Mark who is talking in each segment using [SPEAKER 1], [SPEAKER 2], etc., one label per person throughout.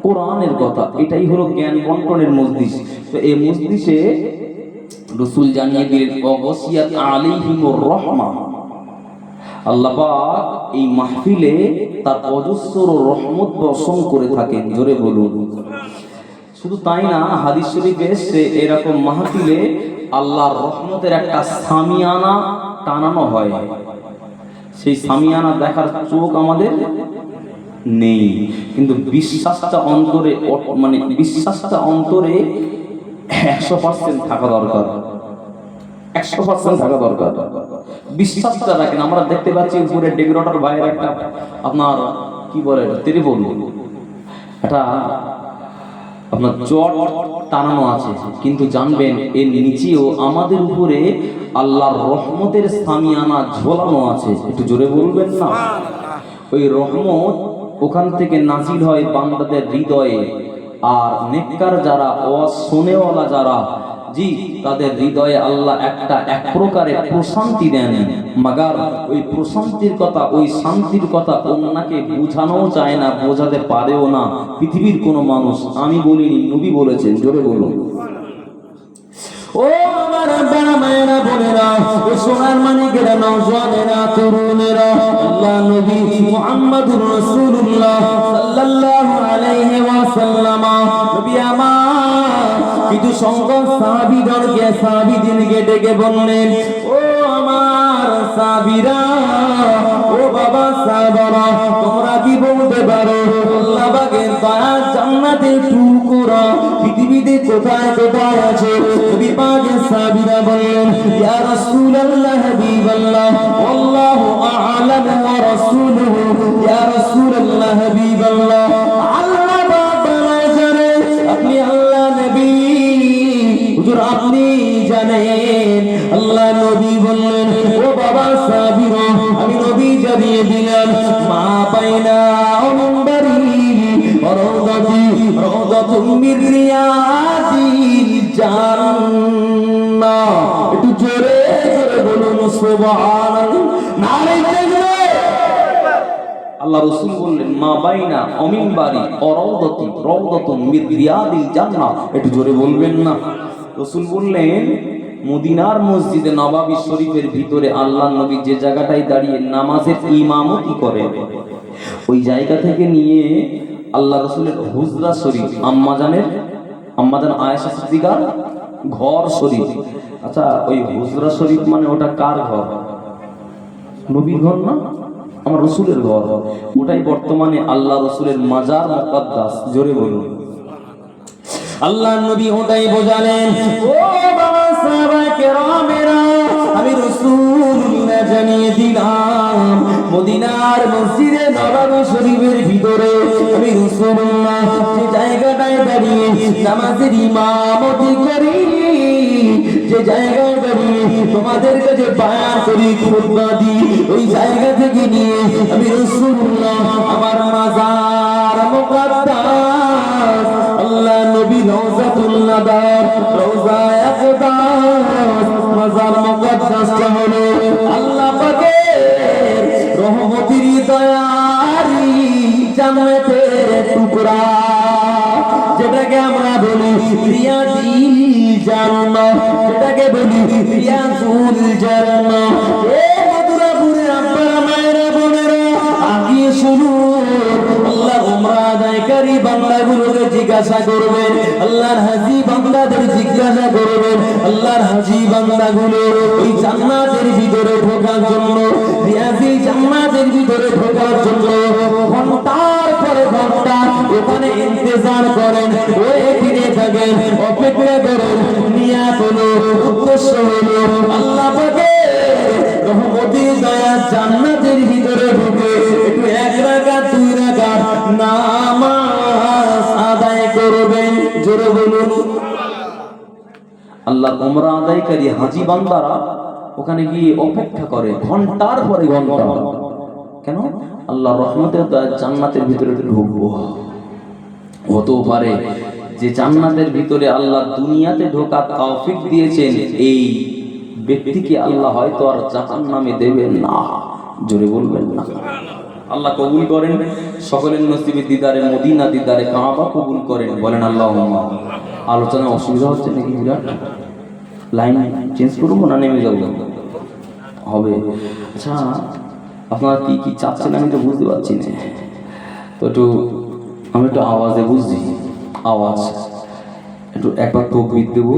[SPEAKER 1] কোরআনের কথা, এটাই হলো জ্ঞান বন্টনের মজলিস। তো এই মজলিসে রাসূল জানিয়ে দিলেন ওয়াসিয়াত আলাইহিমুর রাহমা, আল্লাহ পাক এই মাহফিলে তার অজস্র রহমত বর্ষণ করে থাকেন। জোরে বলুন। শুধু তাই না, হাদিস শরীফে এসেছে এরকম মাহফিলে আল্লাহর রহমতের একটা সামিয়ানা টানানো হয়। সেই সামিয়ানা দেখার চোখ আমাদের নেই, কিন্তু বিশ্বাসটা অন্তরে, মানে বিশ্বাসটা অন্তরে 100% থাকা দরকার। 100% থাকা দরকার। বিশ্বাসটা রাখেন। আমরা দেখতে পাচ্ছি উপরে ডেকোরেটর ভাইয়ের একটা আপনার কি বলে ত্রিপল, এটা আপনার জট টানানো আছে, কিন্তু জানবেন এর নিচেও আমাদের উপরে আল্লাহর রহমতের সামিয়ানা ঝোলানো আছে। একটু জোরে বলবেন না? ওই রহমত ওখান থেকে নাজিল হয় বান্দাদের হৃদয়ে, আর নেককার যারা ওয়াজ শুনেওয়ালা যারা, জি, তাদের হৃদয়ে আল্লাহ একটা এক প্রকারের প্রশান্তি দেন। মাগার ওই প্রশান্তির কথা, ওই শান্তির কথা অন্যকে বোঝানো যায় না, বোঝাতে পারেও না পৃথিবীর কোনো মানুষ। আমি বলিনি, নবী বলেছেন। জোরে বলুন। ও আমার বাবা মায়েরা বোনেরা, ও সোনার মানিকেরা, নওজওয়ানেরা, তরুণেরা, আল্লাহ নবী মুহাম্মদুর রাসূলুল্লাহ সাল্লাল্লাহু আলাইহি ওয়াসাল্লাম নবী আমার কিছু সংখ্যক সাহাবীদেরকে ডেকে বললেন, ও আমার সাহাবীরা, ও বাবা সাহাবারা, তোমরা কি বলতে পারো আল্লাহ পাকের দয়া জান্নাতে টুকরা পৃথিবীতে কোথায় কোথায় আছে? নবী পাকের সাহাবীরা বললেন, ইয়া রাসূলুল্লাহ, হাবিবাল্লাহ, আল্লাহু আ'লাম ওয়া রাসূলুহু, ইয়া রাসূলুল্লাহ, হাবিবাল্লাহ, আল্লাহ পাক জানে, আপনি আল্লাহ নবী, হুজুর আপনি জানেন। আল্লাহ নবী বললেন, ও বাবা সাহাবীরা, আমি নবী জানিয়ে দিলাম, মা বাইনা মিম্বারি রাউদাতি রাউদাতুম মির রিয়াদিল জান্নাহ। একটু জোরে জোরে বলুন সুবহানাল্লাহ, নারে তাকবীর। আল্লাহ রাসূল বললেন, মা বাইনা মিম্বারি রাউদাতি রাউদাতুম মির রিয়াদিল জান্নাহ। একটু জোরে বলবেন না? রাসূল বললেন, মদিনার মসজিদে নববী শরীফের ভিতরে আল্লাহ নবী যে জায়গাটায় দাঁড়িয়ে নামাজের ইমামতি করেন, ওই জায়গা থেকে নিয়ে আল্লাহ রাসূলের হুজরা শরীফ, আম্মাজান আয়েশা সিদ্দিকার ঘর শরীফ। আচ্ছা, ওই হুজরা শরীফ মানে ওটা কার ঘর? নবীর ঘর না, আমার রাসূলের ঘর। ওটাই বর্তমানে আল্লাহ রাসূলের মাজার মুকদ্দাস। জোরে বলুন। আল্লাহ নবী ওটাই বোঝালেন, ও বাবা সাহাবায়ে কেরামেরা, আমি রাসূলুল্লাহ জানিয়ে দিলাম, মদিনার মসজিদে নববী শরীফের ভিতরে আমি রাসূলুল্লাহ যে জায়গাটায় দাঁড়িয়ে নামাজের ইমামতি করি, যে জায়গায় দাঁড়িয়ে তোমাদের কাছে বায়ান করি, খুতবা দিই, ওই জায়গা থেকে নিয়ে আমি রাসূলুল্লাহ আমার মাজার মুকদ্দাস আল্লাহ নবী রওজাতুল নাদার, রওজা আকদাস, মাজার মুকদ্দাসটা হলো আল্লাহ পাকের রহমতের দয়ারি জান্নাতের টুকরা, যেটাকে আমরা বলি রিয়াদিল জান্নাহ, যেটাকে বলি রিয়াজুল জান্নাহ। এ মথুরাপুরে আব্বারা মায়েরা বোনেরা, আগিয়ে শুনুন। আল্লাহ উমরা আদায়কারী বান্দাগুলোকে জিজ্ঞাসা করবেন, আল্লাহর হাজী বান্দাদের জিজ্ঞাসা করবেন, আল্লাহর হাজী বান্দাগুলো ওই জান্নাতের ভিতরে ঢোকার জন্য, রিয়াজিল জান্নাতের ভিতরে ঢোকার জন্য ঘন্টার পরে ঘন্টা ওখানে ইন্তজার করেন, ওই ফিরে থাকেন, অপেক্ষা করেন। নিয়াত হলো, উদ্দেশ্য হলো আল্লাহ পাকের রহমতের দয়া জান্নাতের ভিতরে ঢুকে একটু এক রাকাত দুই রাকাত নামাজ আদায় করবেন। জোরে বলুন। আল্লাহ উমরা আদায়কারী হাজী বান্দারা ওখানে গিয়ে অপেক্ষা করে ঘন্টার পরে ঘন্টা। কেন? আল্লাহ রহমতের দয়া জান্নাতের ভিতরে ঢুকবো। হতেও পারে যে জান্নাতের ভিতরে আল্লাহ দুনিয়াতে ঢোকার তৌফিক দিয়েছেন, এই ব্যক্তিকে আল্লাহ হয়তো আর জাহান্নামে দেবেন না। জোরে বলবেন না? আল্লাহ কবুল করেন, সকলের নসিবে দিদারে মদিনা দিদারে কাবা কবুল করেন, বলেন আল্লাহুম্মা। আলোচনা অসুবিধা হচ্ছে নাকি বিরাট? লাইন চেঞ্জ করবো না নেমে যাবো? হবে। আচ্ছা, আপনারা কি কি চাচ্ছেন আমি তো বুঝতে পারছি না, তো আমি একটু আওয়াজে বুঝছি, আওয়াজ একটু একবার তাকবীর দেব,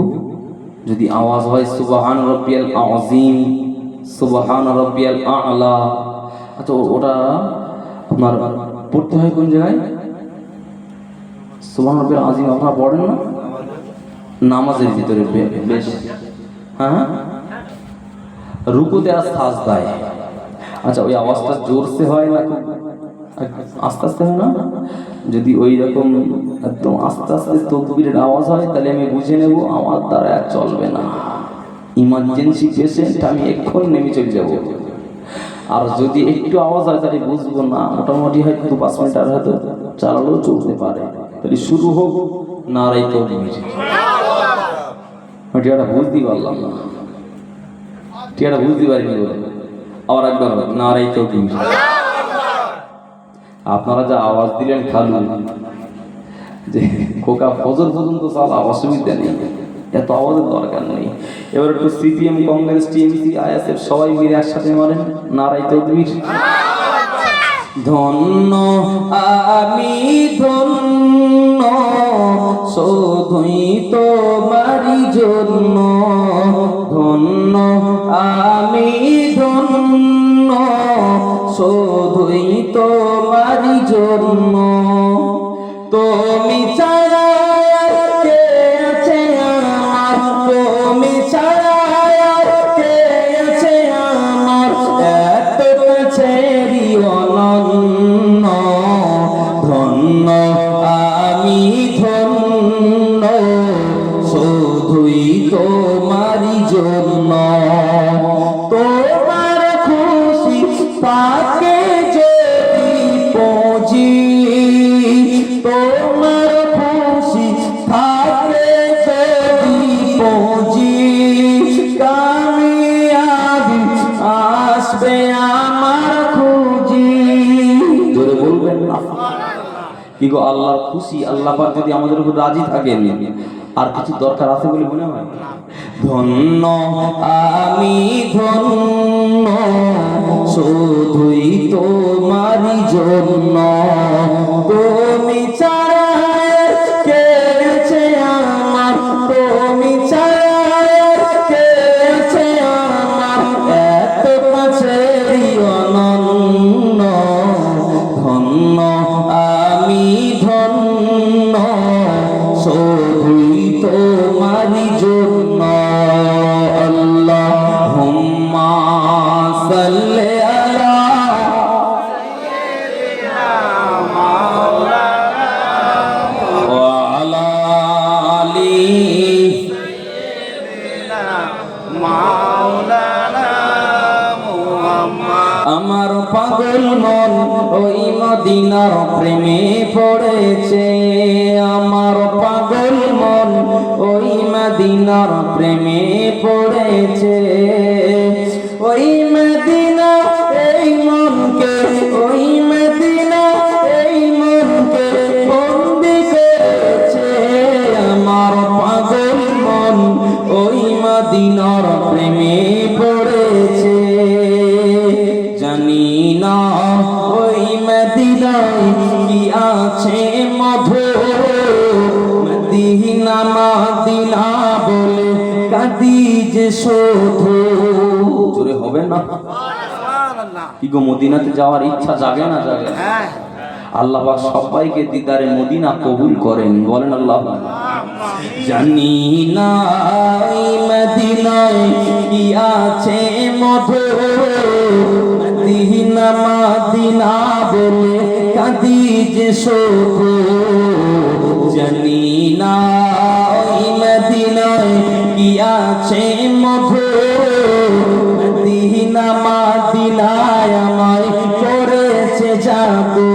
[SPEAKER 1] যদি আওয়াজ হয় সুবহান রাব্বিয়াল আযীম, সুবহান রাব্বিয়াল আ'লা। আচ্ছা, ওটা আপনার পড়তে হয় কোন জায়গায়? সুবহান রাব্বিয়াল আযীম আপনারা পড়েন না নামাজের ভিতরে? বেশ, হ্যাঁ, রুকুতে আর সাজদায়। আচ্ছা, ওই আওয়াজটা জোরসে হয় না আস্তে আস্তে হয় না? যদি ওই রকম একদম আস্তে আস্তে তাকবীরের আওয়াজ হয় তাহলে আমি বুঝে নেব আমার দ্বারা আর চলবে না, ইমার্জেন্সি পেশেন্ট, আমি এক্ষুনি নেমে চলে যাব। আর যদি একটু আওয়াজ হয় তাহলে বুঝবো না, মোটামুটি হয়তো 5 মিনিট আর হয়তো চালালেও চলতে পারে। তাহলে শুরু হোক নারায়ে তাকবীর। টিয়াটা বুঝতেই পারলাম না, টিয়াটা বুঝতে পারিনি বলে আবার একবার নারায়ে তাকবীর। আপনারা যা আওয়াজ দিলেন খালু যে খোকা ফজর পর্যন্ত চালা, অসুবিধা নেই, এত আওয়াজের দরকার নেই। এবার একটু সিপিএম, কংগ্রেস, টিএমসি, আইএসএফ সবাই মিলে একসাথে মারেন নারায়ে তাকবীর। ধন্য আমি ধন্য, শুধুই তোমারই জন্য, ধন্য আমি ধন্য, শুধুই তোমারই জন্য, তুমি ছাড়া কে আছে আমার, তুমি ছাড়া কে আছে আমার, এত কাছেরই অনন্য, ধন্য আমি ধন্য, শুধুই তোমারই জন্য, তোমার খুশি পাকে যদি পৌঁছি, তোমার খুশি থাকে যদি পৌঁছি, কামিয়াবি আসবে আমার খুঁজি। জোরে বলবেন না? কি গো, আল্লাহর খুশি, আল্লাহ পাক যদি আমাদের উপর রাজি থাকেন আর কিছু দরকার আছে বলে মনে হয়? ধন্য আমি ধন্য, শুধুই তোমারই জন্য, তুমি ছাড়া কে আছে আমার, তুমি ছাড়া কে আছে আমার, এত কাছেরই অনন্য, ধন্য আমি ধন্য, শুধুই তোমারই জন্য। আল্লাহুম্মা সাল্লি আলা ওয়া আলা আলি আমার পাগল মন ওই মদিনার প্রেমে পড়েছে, আমার পাগল মন ওই মদিনার প্রেমে পড়েছে, ওই মদিনা এই মনকে, ওই মদিনা এই মনকে বন্দি করেছে, আমার পাগল মন ওই মদিনার প্রেমে পড়েছে, জানি না ওই মদিনায় কি আছে মধু, মদিনা মদিনা বলে কাঁদি যে শুধু। জোরে হবে না? কি গো, মদিনাতে যাওয়ার ইচ্ছা জাগে না জাগে? আল্লাহ পাক সবাইকে দিদারে মদিনা কবুল করেন, বলেন আল্লাহ। জানি না ওই মদিনায় কি আছে মধু, মদিনা মদিনা বলে কাঁদি যে শুধু, জানি না ওই মদিনায় কি আছে মধু, মদিনা মদিনায় আমায় করেছে জাদু,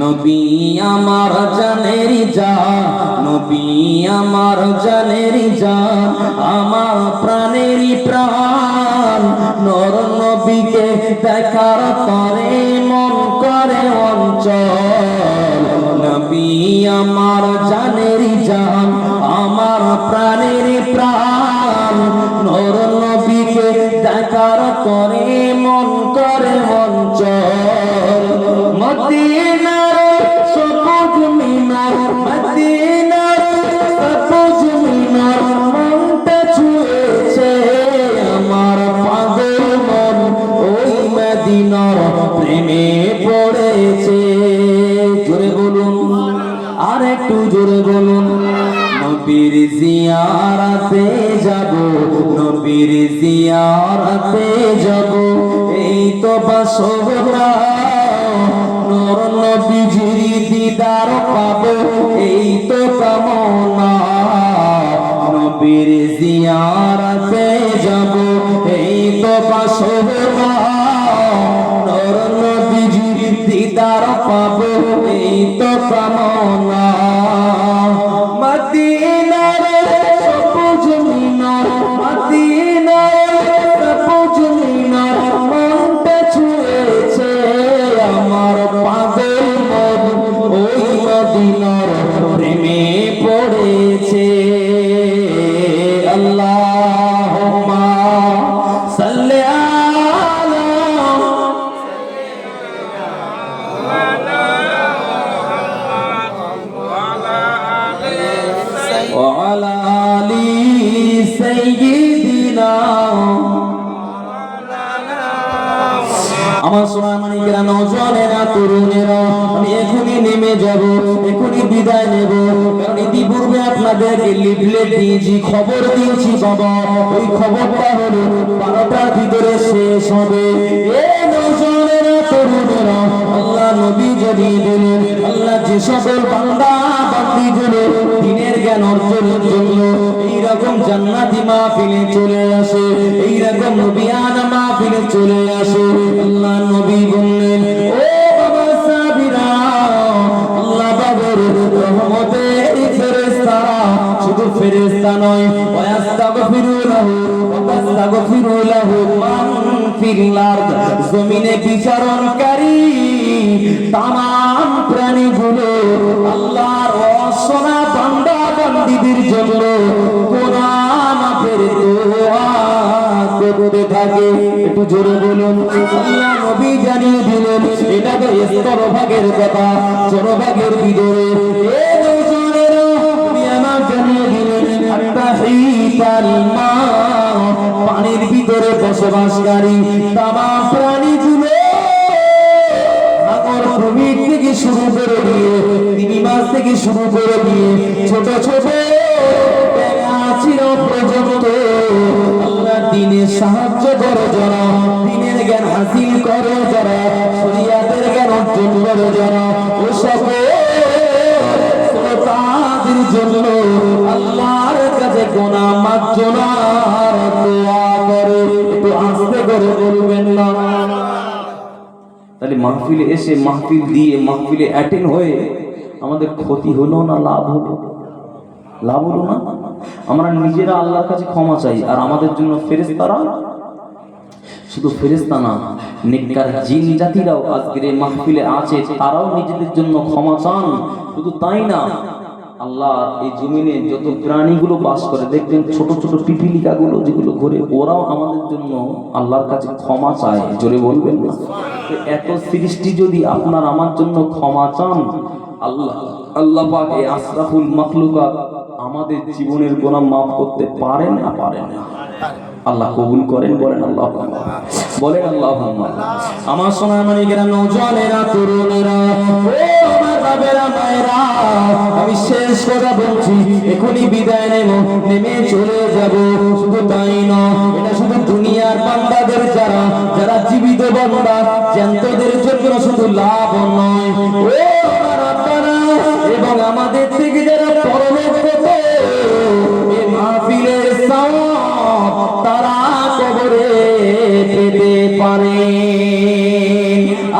[SPEAKER 1] নবী আমার জানেরই জান, নবী আমার জানেরই জান, আমার প্রাণেরই প্রাণ। নর নবীকে দেখার তরে মন করে অঞ্চল। নবী আমার জানেরই জান, আমার প্রাণেরই প্রাণ। নর নবীকে দেখার তরে মন করে অঞ্চল। মদিনার সবুজ মিনার, মদিনার সবুজ মিনার মনটা ছুঁয়েছে আমার পাগল মন, ওই মদিনার প্রেমে পড়েছে। জোরে বলুন, আর একটু জোরে বলুন। নবীর জিয়ারতে যাব, নবীর জিয়ারতে যাব, এই তো বাসনা। নূর নবীজির দিদার পাবো, এই তো কামনা। নবীর জিয়ারতে যাব, এই তো বাসনা। নূর নবীজির দিদার পাবো, এই তো কামনা। মদিনার সবুজ মিনার, মদিনার সবুজ মিনার মনটা ছুঁয়েছে আমার পাগল মন, ওই মদিনার প্রেমে পড়েছে। আল্লাহুম্মা সাল্লি আলা وعلى آل سيدنا। আমার সোনার মানিকেরা, নওজওয়ানেরা, তরুণেরা, আমি এখনই নেমে যাব, এখনই বিদায় নেব। কারণ ইতিপূর্বে আপনাদেরকে লিফলেট দিয়েছি, খবর দিয়েছি বাবা, ওই খবরটা হলো 12টার ভিতরে শেষ হবে। এই নওজওয়ানেরা, তরুণেরা, আল্লাহ নবী জানিয়ে দিলেন, আল্লাহ যে সকল বান্দা বান্দীগুলো দ্বীনের জ্ঞান অর্জনের জন্য এইরকম জান্নাতি মাহফিলে চলে আসে, এইরকম নবিয়ানা মাহফিলে চলে আসে, আল্লাহ নবী বললেন, ও বাবা সাবিরা, আল্লাহ বাবার রহমতের ফেরেশতারা, শুধু ফেরেশতা নয়, ওয়াস্তাগফিরু লাহু ওয়াস্তাগফিরু লাহু মান ফিল আরদ, জমিনে বিচারণকারী তামাম প্রাণীগুলো আল্লাহর অসনা বান্দা বান্দীদের জন্য গুনাহ মাফের দোয়া করতে থাকে। একটু জোরে বলুন। আল্লাহ নবী জানিয়ে দিলেন, এটা তো স্তরভাগের কথা, চরভাগের ভিতরে এই নওজওয়ানেরা আমার জানিয়ে দিলেন, আত্তাহিতাল মা, পানির ভিতরে বসবাসকারী তামাম প্রাণীগুলো, সাগর কুমির থেকে শুরু করে দিয়ে, তিমি মাছ থেকে শুরু করে দিয়ে, ছোট ছোট চির পর্যন্ত আল্লাহ দ্বীনের সাহায্য করে যারা, দ্বীনের জ্ঞান হাসিল করে যারা, শরিয়াতের জ্ঞান অর্জন করে যারা, ও সকল তাদের জন্য আল্লাহর কাছে গুনাহ মার্জনার দোয়া করে। একটু আস্তে করে বলবেন না। তাহলে মাহফিলে এসে, মাহফিল দিয়ে, মাহফিলে অ্যাটেন্ড হয়ে আমাদের ক্ষতি হলো না লাভ হলো? লাভ হলো না? আমরা নিজেরা আল্লাহর কাছে ক্ষমা চাই, আর আমাদের জন্য ফেরেশতারা, শুধু ফেরেশতা না, নেককার জিন জাতিরাও আজকের এই মাহফিলে আছে, তারাও নিজেদের জন্য ক্ষমা চান। শুধু তাই না, আল্লাহ এই জমিনে যত প্রাণীগুলো বাস করে, দেখবেন ছোট ছোট পিপিলিকাগুলো যেগুলো ঘুরে, ওরাও আমাদের জন্য আল্লাহর কাছে ক্ষমা চায়। জোরে বলবেন না? এত সৃষ্টি যদি আপনার আমার জন্য ক্ষমা চান, আল্লাহ পাক এই আশরাফুল মাখলুকাত আমাদের জীবনের গুনাহ মাফ করতে পারেন না? পারেন না? আল্লাহ কবুল করেন, বলেন আল্লাহুম্মা, বলেন আল্লাহুম্মা। আমার সোনার মানিকেরা, নওজওয়ানেরা, তরুণেরা, ও আমার বাবেরা, মায়েরা, আমি শেষ কথা বলছি, এখনই বিদায় নেব, নেমে চলে যাব। শুধু তাই নয়, এটা শুধু দুনিয়ার বান্দাদের, যারা যারা জীবিত বান্দা জ্যান্তদের জন্য শুধু লাভ নয়, ও আমার আত্মারা, এবং আমাদের থেকে যারা পরলোক পেতে এই মাহফিলের সওয়াব তারা কবরে পেতে পারে।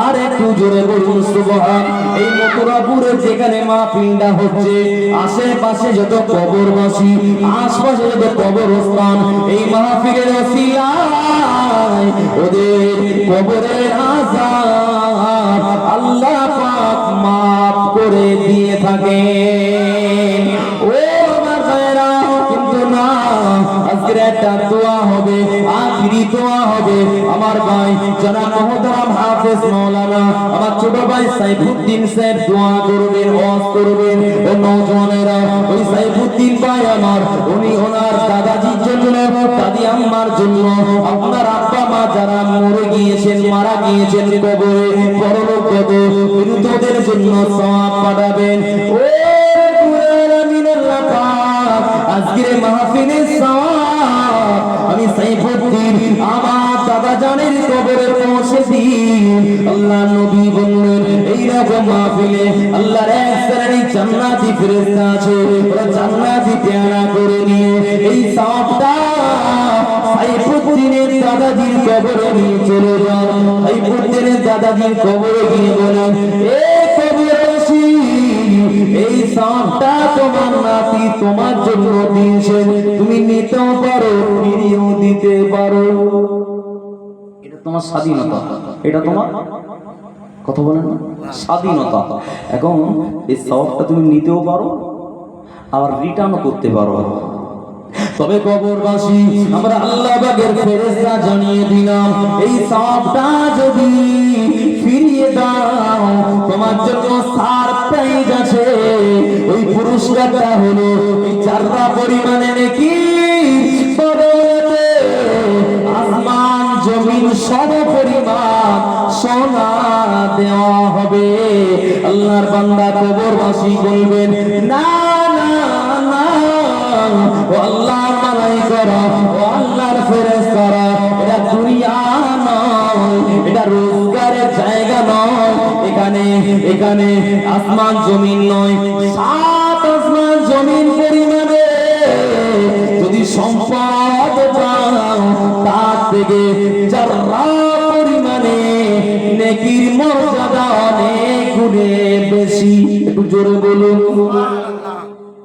[SPEAKER 1] আর একটু জোরে বলুন সুবহান। এই মথুরাপুরে যেখানে মাহফিলটা হচ্ছে, আশেপাশে যত কবরবাসী, আশপাশে যত কবরস্থান, এই মাহফিলের ওসিলায় ওদের কবরের আযাব আল্লাহ পাক মাফ করে দিয়ে থাকে। ও আমার ভাইরা, কিন্তু না, আজকের একটা দোয়া হবে, আখিরি দোয়া হবে। আমার ভাই জনাব মুহতারাম হাফেজ মাওলানা আমার ছোট ভাই সাইফুদ্দিন সাহেব দোয়া করবেন, ওয়াজ করবেন। ও নওজওয়ানেরা, ওই সাইফুদ্দিন ভাই আমার, উনি ওনার দাদাজির জন্য, দাদি আম্মার জন্য, আপনার আব্বা মা যারা মরে গিয়েছেন, মারা গিয়েছেন কবরে, পরলোকগত মৃতদের জন্য সওয়াব পাঠাবেন। ও রব্বুল আলামিন আল্লাহ পাক, আজকের মাহফিলের সওয়াব আমি সাইফুদ্দিন আমার দাদা জানের কবরে পৌঁছে দিন। আল্লাহ নবী বললেন, এইরকম মাহফিলে আল্লাহর এক শ্রেণী জান্নাতি ফেরেশতা আছে, ওরা জান্নাতি পেয়ারা করে নিয়ে এই সওয়াবটা সাইফুদ্দিনের দাদাজির কবরে নিয়ে চলে যান। সাইফুদ্দিনের দাদাজির কবরে গিয়ে বলেন, এ কবরবাসী, এই সওয়াবটা তোমার নাতি তোমার জন্য দিয়েছে, তুমি নিতেও পারো, ফিরিয়েও দিতে পারো। এটা তোমার স্বাধীনতা, এটা তোমার, কথা বলেন না, স্বাধীনতা। এখন এই সওয়াবটা তুমি নিতেও পারো, আবার রিটার্নও করতে পারো। তবে কবরবাসী, আমরা আল্লাহ পাকের ফেরেশতা জানিয়ে দিলাম, এই সওয়াবটা যদি ফিরিয়ে দাও, তোমার জন্য সারপ্রাইজ আছে। ওই পুরস্কারটা হলো এই যারা পরিমাণে নাকি বদৌলতে আসমান জমিন সব পরিমাণ সোনা দেওয়া হবে। আল্লাহর বান্দা কবরবাসী বলবেন, না না না, ও আল্লাহর মালাইকারা, ও আল্লাহর ফেরেশতারা, এটা দুনিয়া নয়, এটা রোজগারের জায়গা নয়, এখানে আসমান জমিন নয়, সাত আসমান জমিন পরিমাণে যদি সম্পদ পাও, তার থেকে যারা পরিমাণে নেকির মর্যাদা অনেক গুণে বেশি। একটু জোরে বলুন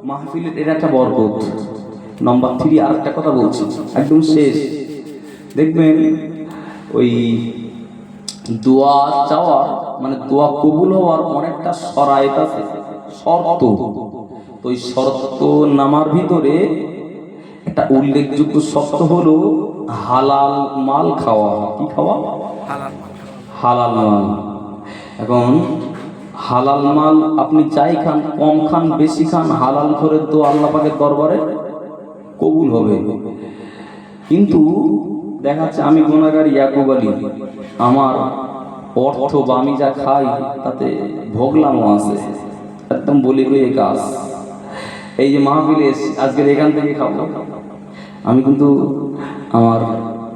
[SPEAKER 1] মাহফিলের এটা একটা বরকত। নাম্বার 3 আর একটা কথা বলছি, একদম শেষ। দেখবেন ওই দোয়া চাওয়ার মানে দোয়া কবুল হওয়ার অনেকটা শরায়েত আছে, শর্ত। তো ওই শর্ত নামার ভিতরে একটা উল্লেখযোগ্য শর্ত হলো হালাল মাল খাওয়া। কি খাওয়া? হালাল মাল। এখন হালাল মাল আপনি চাই খান, কম খান, বেশি খান, হালাল করে তো আল্লাহ পাকের দরবারে কবুল হবে। কিন্তু দেখা যাচ্ছে আমি গুনাহগার ইয়াকুব আলী, আমার অর্থ বা আমি যা খাই তাতে ভোগলামও আছে, একদম বলি এই কাজ। এই যে মাহফিলে আজকের এখান থেকে খাবো, আমি কিন্তু আমার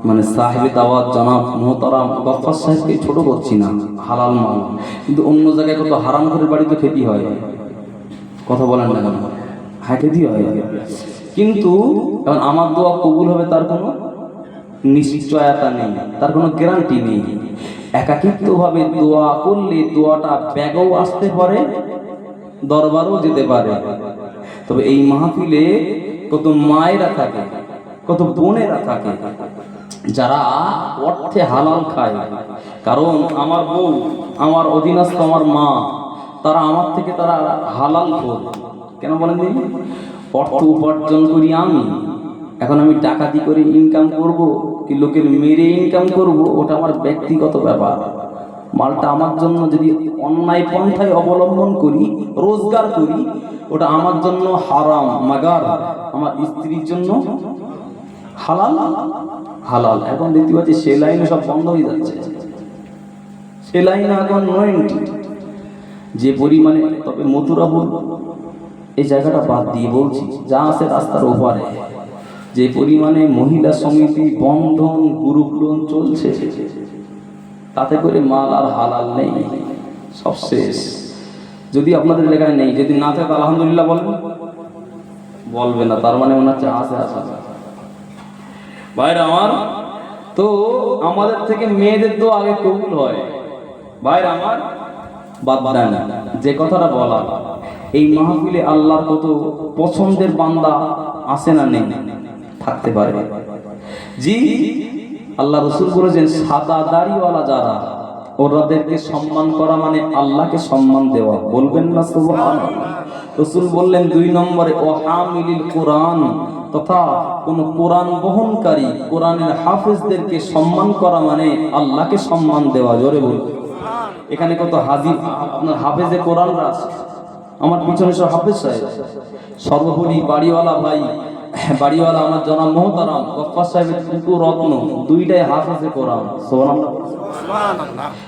[SPEAKER 1] মানে সাহেবে দাওয়াত জনাব মোহতারাম গফফার সাহেবকে ছোট করছি না, হালাল মাল। কিন্তু অন্য জায়গায় কত হারাম ঘরের বাড়িতে খেতে হয়, কথা বলেন না কেন? হ্যাঁ, খেতে হয়। কিন্তু এখন আমার দোয়া কবুল হবে তার কোনো নিশ্চয়তা নেই, তার কোনো গ্যারান্টি নেই। একাকিত্বভাবে দোয়া করলে দোয়াটা ব্যাগও আসতে পারে, দরবারও যেতে পারে। তবে এই মাহফিলে কত মায়েরা থাকে, কত বোনেরা থাকে যারা অর্থে হালাল খায়। কারণ আমার বউ, আমার অধীনস্থ আমার মা, তারা আমার থেকে তারা হালাল খোর। কেন বলেন দিন? অর্থ উপার্জন করি আমি, এখন আমি ডাকাতি করে ইনকাম করব কি লোকের মেরে ইনকাম করব, ওটা আমার ব্যক্তিগত ব্যাপার। মালটা আমার জন্য যদি অন্যায় পন্থায় অবলম্বন করি, রোজগার করি, ওটা আমার জন্য হারাম। মাগার আমার স্ত্রীর জন্য হালাল হালাল। এখন দেখতে পাচ্ছি সে লাইনে সব বন্ধ হয়ে যাচ্ছে, সে লাইনে এখন 90 যে পরিমাণে। তবে মথুরাপুর এই জায়গাটা বাদ দিয়ে বলছি, যা আছে রাস্তার ওপারে যে পরিমাণে মহিলা সমিতি, বন্ধন, গ্রুপ লোন চলছে, তাতে করে মাল আর হালাল নেই, সব শেষ। যদি আপনাদের এলাকায় নেই, যদি না থাকে আলহামদুলিল্লাহ বলবেন, বলবে না তার মানে ওনার চা আছে। আসা ভাইরা আমার, তো আমাদের থেকে মেয়েদের তো আগে কবুল হয়, ভাইরা আমার, বাদ দেন যে কথাটা বলা, এই মাহফিলে আল্লাহর কত পছন্দের বান্দা আছে না নেই? থাকতে পারে। জি, আল্লাহ রাসূল বলেছেন সাদা দাড়িওয়ালা যারা, ওদেরকে সম্মান করা মানে আল্লাহকে সম্মান দেওয়া। বলবেন না সুবহানাল্লাহ? রাসূল বললেন 2 নম্বরে ও হামিলিল কোরআন, তথা কোন কোরআন বহনকারী কোরআনের হাফেজদেরকে সম্মান করা মানে আল্লাহকে সম্মান দেওয়া। জোরে বলুন। এখানে কত হাজির আপনার হাফেজে কোরআনরা আছে, আমার পিছনে সব হাফেজ সাহেব। সর্বোপরি বাড়িওয়ালা ভাই, বাড়িওয়ালা আমার জনাব মোহতারাম গফফার সাহেবের দুটো রত্ন, দুইটাই হাফেজে কোরআন। সুবহানাল্লাহ।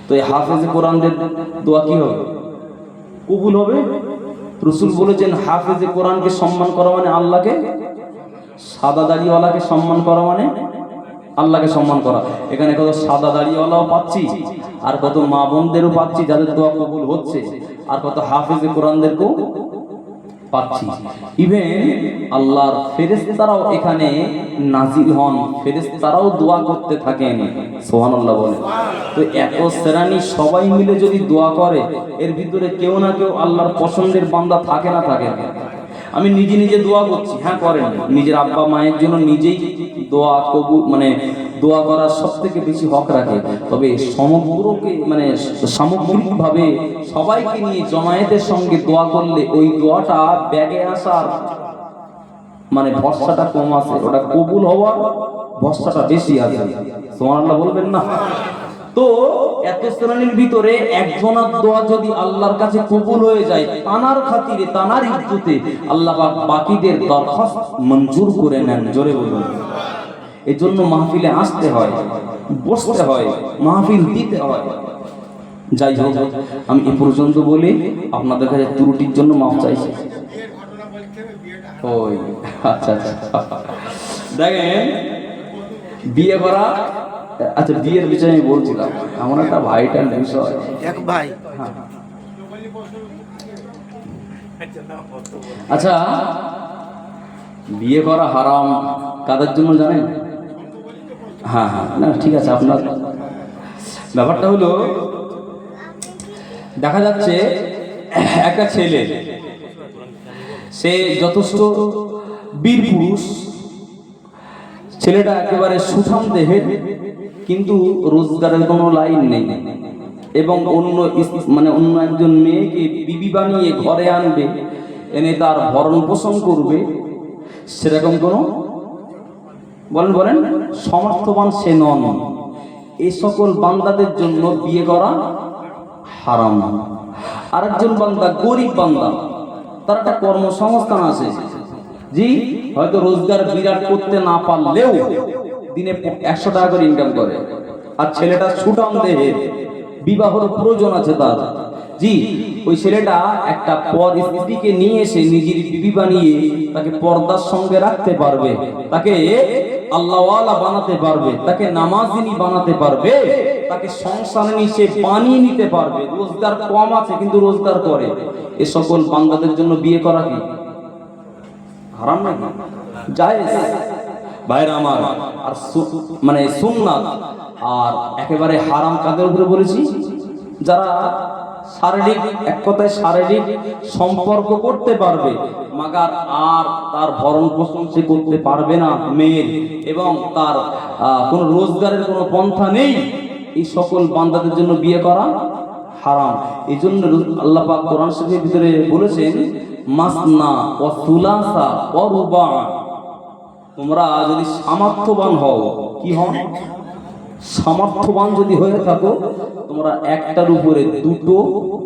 [SPEAKER 1] তো এই হাফেজে কোরআনদের দোয়া কি হবে? কবুল হবে। রাসূল বলেছেন হাফেজে কোরআনকে সম্মান করা মানে আল্লাহকে, সাদা দাড়িওয়ালাকে সম্মান করা মানে আল্লাহকে সম্মান করা। এখানে কত সাদা দাড়িওয়ালাও পাচ্ছি, আর কত মা বোনদেরও পাচ্ছি যাদের দোয়া কবুল হচ্ছে, আর কত হাফেজে কোরআনদেরকেও পাচ্ছি। ইভেন আল্লাহর ফেরেশতারাও এখানে নাজিল হন, ফেরেশতারাও দোয়া করতে থাকেন। সুবহানাল্লাহ বলে। তো এত শ্রেণী সবাই মিলে যদি দোয়া করে, এর ভিতরে কেউ না কেউ আল্লাহর পছন্দের বান্দা থাকে না থাকে না? আমি নিজে নিজে দোয়া করছি, হ্যাঁ করেন, নিজের আব্বা মায়ের জন্য নিজেই দোয়া কবুল মানে দোয়া করার সবথেকে বেশি হক রাখে। তবে সমগ্রকে মানে সামগ্রিকভাবে সবাইকে নিয়ে জমায়েতের সঙ্গে দোয়া করলে ওই দোয়াটা ব্যাগে আসার মানে ভরসাটা কম আছে, ওটা কবুল হওয়ার ভরসাটা বেশি আছে। সুবহানাল্লাহ বলবেন না? তো এত শ্রেণীর ভিতরে একজনের দোয়া যদি আল্লাহর কাছে কবুল হয়ে যায়, তানার খাতিরে তানার ইজ্জতে আল্লাহ পাক বাকিদের দরখাস্ত মঞ্জুর করে নেন। জোরে বলুন। এই জন্য মাহফিলে আসতে হয়, বসতে হয়, মাহফিল দিতে হয়। যাই হোক, আমি এ পর্যন্ত বলে আপনাদের কাছে ত্রুটির জন্য মাফ চাইছি। ওই আচ্ছা আচ্ছা, দেখেন বিয়ে করা, আচ্ছা বিয়ের বিষয়ে আমি বলছিলাম, আমার একটা ভাইটার বিষয়, এক ভাই। আচ্ছা, বিয়ে করা হারাম কাদের জন্য জানেন? হ্যাঁ হ্যাঁ, না ঠিক আছে, আপনার ব্যাপারটা হলো, দেখা যাচ্ছে একটা ছেলে, সে যথেষ্ট বীর পুরুষ, ছেলেটা একেবারে সুঠাম দেহের, কিন্তু রোজগারের কোনো লাইন নেই, এবং অন্য একজন মেয়েকে বিবি বানিয়ে ঘরে আনবে, এনে তার ভরণ পোষণ করবে, সেরকম কোনো বলেন সমর্থবান সে নন। এই সকল বান্দাদের জন্য বিয়ে করা হারাম। আরেকজন বান্দা গরিব বান্দা, তার একটা কর্মসংস্থান আছে, জি হয়তো রোজগার বিরাট করতে না পারলেও দিনে 100 টাকা করে ইনকাম করে, আর ছেলেটা সুঠাম দেহের, বিবাহর প্রয়োজন আছে তার, জি ওই ছেলেটা একটা পর স্ত্রীকে নিয়ে এসে নিজের বিবি বানিয়ে তাকে পর্দার সঙ্গে রাখতে পারবে, তাকে আল্লাহওয়ালা বানাতে পারবে, তাকে নামাজিনী বানাতে পারবে, তাকে সংসারিনী সে বানিয়ে নিতে পারবে। রোজগার কম আছে কিন্তু রোজগার করে। এ সকল বান্দাদের জন্য বিয়ে করা কি হারাম নাকি? জায়েজ। ভাইরা আমার, আর মানে সুন্নাত। আর একেবারে হারাম কাদের উপরে বলেছি? যারা শারীরিক, এক কথায় শারীরিক সম্পর্ক করতে পারবে, মাগার আর তার ভরণ পোষণ সে করতে পারবে না মেয়ের, এবং তার কোনো রোজগারের কোনো পন্থা নেই, এই সকল বান্দাদের জন্য বিয়ে করা হারাম। এই জন্য আল্লাহ পাক কোরআন শরীফের ভিতরে বলেছেন মাসনা ওয়া সুলাসা ওয়া রুবা। তোমরা যদি সামর্থ্যবান হও, কি হও? সামর্থ্যবান যদি হয়ে থাকো, তোমরা একটার উপরে 2,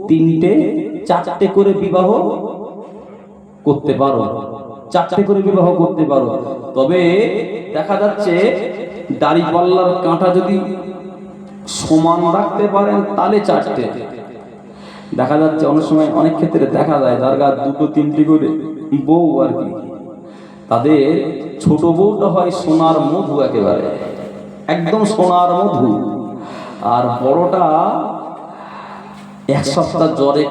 [SPEAKER 1] 3, 4টে করে বিবাহ করতে পারো, 4টে করে বিবাহ করতে পারো। তবে দেখা যাচ্ছে দাড়ি পাল্লার কাঁটা যদি সমান রাখতে পারেন তাহলে 4টে। দেখা যাচ্ছে অনেক সময়, অনেক ক্ষেত্রে দেখা যায় যার গা 2, 3টে করে বউ আর কি, তাদের ছোট বউটা হয় সোনার মধু, একেবারে একদম সোনার মধু, আর বড়টা 1 সপ্তাহ জ্বরে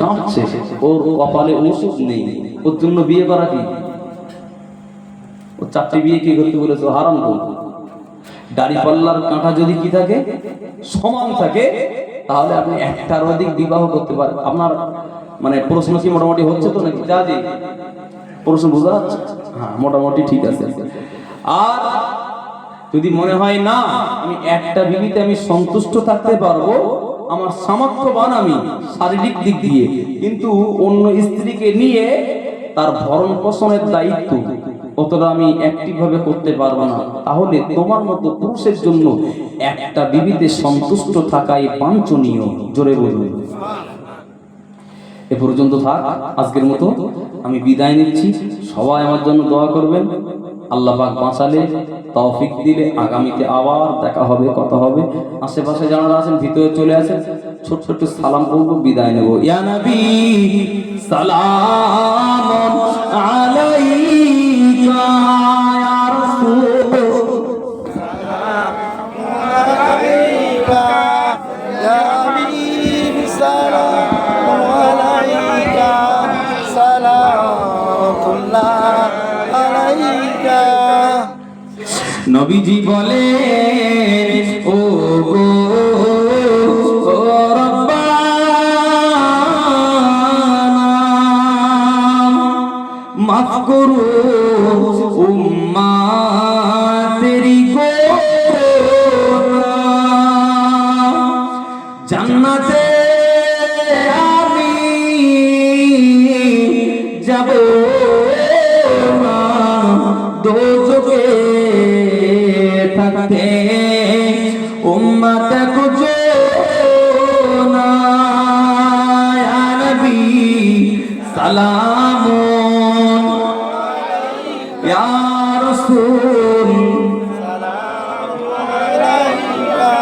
[SPEAKER 1] কাঁপছে, ওর কপালে ওষুধ নেই, ওর জন্য বিয়ে করা কি? ও 4টে বিয়ে কি করতে বলেছে? হারাম। দাড়ি পাল্লার কাঁটা যদি কি থাকে, সমান থাকে, তাহলে আপনি একটার অধিক বিবাহ করতে পারেন। আপনার মানে প্রশ্ন কি মোটামুটি হচ্ছে তো নাকি? যা জি প্রশ্ন বোঝা যাচ্ছে? হ্যাঁ, মোটামুটি ঠিক আছে। আর যদি মনে হয় না আমি একটা বিবিতে আমি সন্তুষ্ট থাকতে পারবো, আমার সামর্থ্যবান আমি শারীরিক দিক দিয়ে, কিন্তু অন্য স্ত্রীকে নিয়ে তার ভরণ পোষণের দায়িত্ব অতটা আমি অ্যাক্টিভ ভাবে করতে পারবো না, তাহলে তোমার মতো পুরুষের জন্য একটা বিবিতে সন্তুষ্ট থাকাই বাঞ্ছনীয়। জোরে বলুন। এ পর্যন্ত থাক আজকের মতো, আমি বিদায় নিচ্ছি। সবাই আমার জন্য দোয়া করবেন। আল্লাহ পাক বাঁচালে, তৌফিক দিলে আগামীতে আবার দেখা হবে, কথা হবে। আশেপাশে যারা আছেন ভিতরে চলে আসেন, ছোট ছোট সালাম করবো, বিদায় নেব। ইয়া নবী সালাম আলাইকা, ইয়া রাসূল সালাম আলাইকা, ইয়া হাবিব সালাম আলাইকা, সালাতুল্লাহ আলাইকা। নবীজি বলে ও গো রব্বানা মাফ করো উম্মতেরি গুনাহ, জান্নাতে আমি যাব না, দোজখে থাকতে উম্মত খুঁজো না। ইয়া নবী সালামুন ইয়া রাসূল সালামু আলাইকা,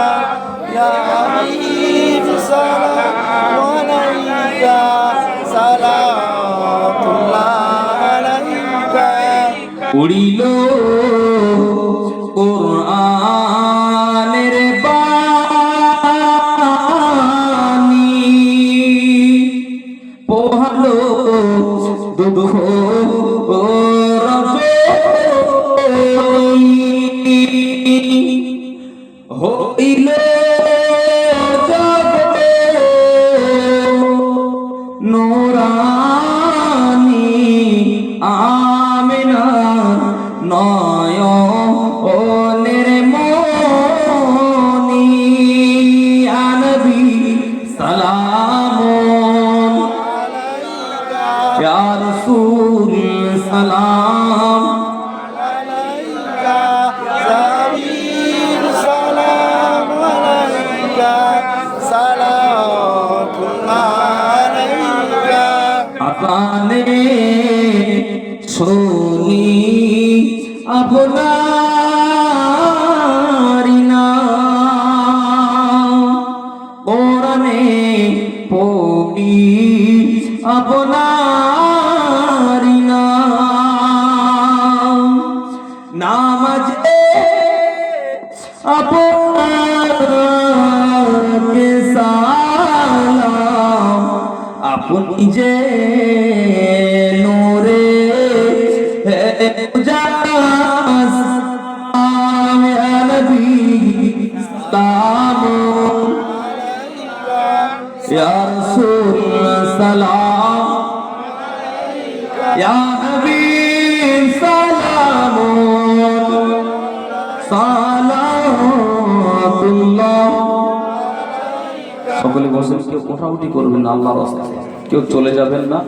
[SPEAKER 1] ইয়া হাবিব সালামু আলাইকা, সালাতুল্লাহ আলাইকা। উড়িল কুরআনের বাণী, পোহালো দুঃখ হইল জগতে নূরানী, আমিনা নয়নের মনি। ইয়া নবী সালামুন আলাইকা, ইয়া রাসূল সালাম আলাইকা, সাবির সালাম আলাইকা, সালাতুল্লাহ আলাইকা। আকানে শুনি আপনারি নাম, কোরআনে পড়ি আপনারি নাম, নামাজে আপনাকে সালাম, আপনি যে নূরে উজাস, ইয়া নবী সালামুন আলাইকা, ইয়া রাসূল সালাম আলাইকা, ইয়া হাবিব সালামুন সালাতুল্লাহ আলাইকা। সকলে বসে, কেউ ওঠাউঠি করবেন না আল্লাহর রাস্তায়, কেউ চলে যাবেন না।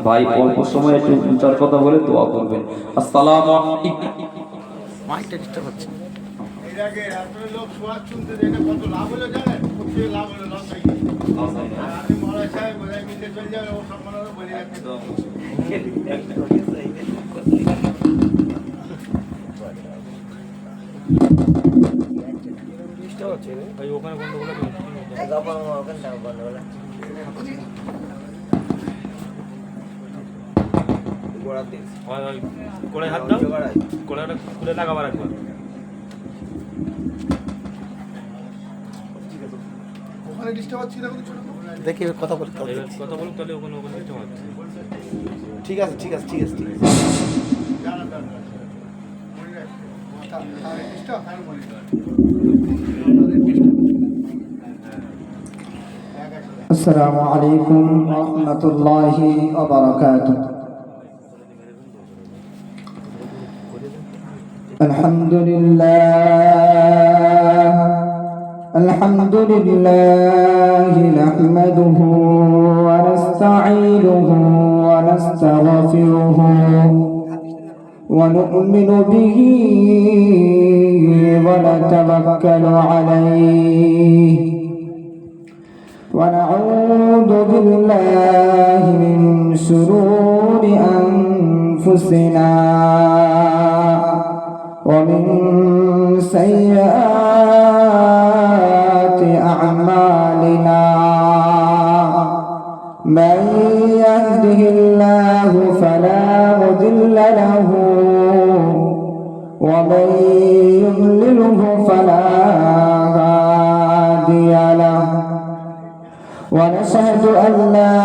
[SPEAKER 1] ভাই অল্প সময় একটু চার কথা বলে দোয়া করবেন। আসসালামু আলাইকুম। মাইকটা ডিস্টার্ব হচ্ছে। এর আগে এত লোক সোয়াদ শুনতে দেখে কত লাভ হলো জানেন? খুব লাভ হলো, লস হয়ে গেছে। আমি মৌলানা সাহেব বোঝাই মিশে চলে যাবে, ও সম্মানও বলে রাখতে দাও। ডিস্টার্ব হচ্ছে রে ভাই, ওখানে বন্ধ করে দাও। ওখানে বন্ধ করে গোড়া দিন, হয় হয় গোড়ায় হাত দাও, গোড়াটা খুলে লাগাবার একবার। ওখানে ডিস্টার্ব হচ্ছে না কিছু, দেখি কথা বলতে হবে, কথা বলুক তাহলে ওখানে ওখানে ডিস্টার্ব হচ্ছে। ঠিক আছে ঠিক আছে ঠিক আছে ঠিক আছে, জানা জানা ডিস্টার্ব আর বলি
[SPEAKER 2] السلام عليكم ورحمة الله وبركاته. الحمد لله نحمده ونستعينه ونستغفره ونؤمن به ونتوكل عليه ونعوذ بالله من شرور أنفسنا ومن سيئات أعمالنا من يهده الله فلا مضل له ومن يضلله فلا هادي له ونشهد أن لا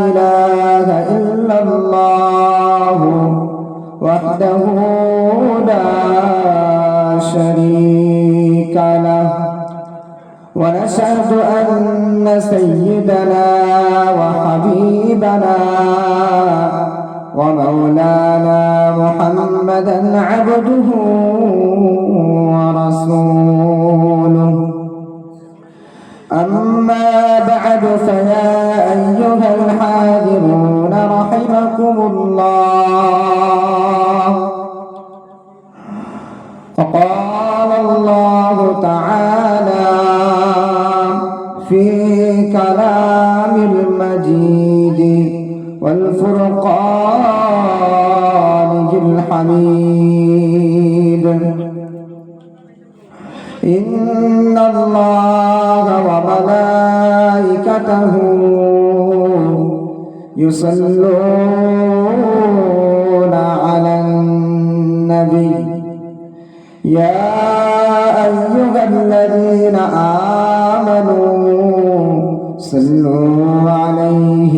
[SPEAKER 2] إله إلا الله وحده لا شريك له ونشهد أن سيدنا وحبيبنا ومولانا محمدا عبده ورسوله. أما بعد فيا أيها الحاضرون رحمكم الله، فقال الله تعالى في كلام المجيد والفرقان الحميد: إن الله وملائكته يصلون على النبي يا أيها الذين آمنوا صلوا عليه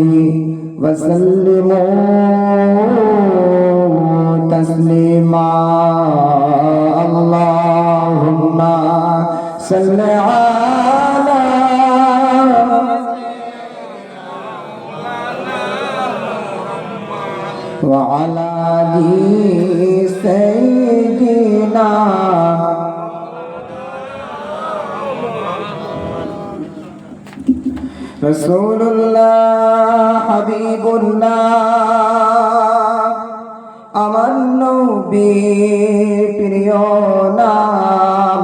[SPEAKER 2] وسلموا تسليما. اللهم صل على وعلى آل سيدنا رسول الله حبيب الله আমার নবীর প্রিয় নাম,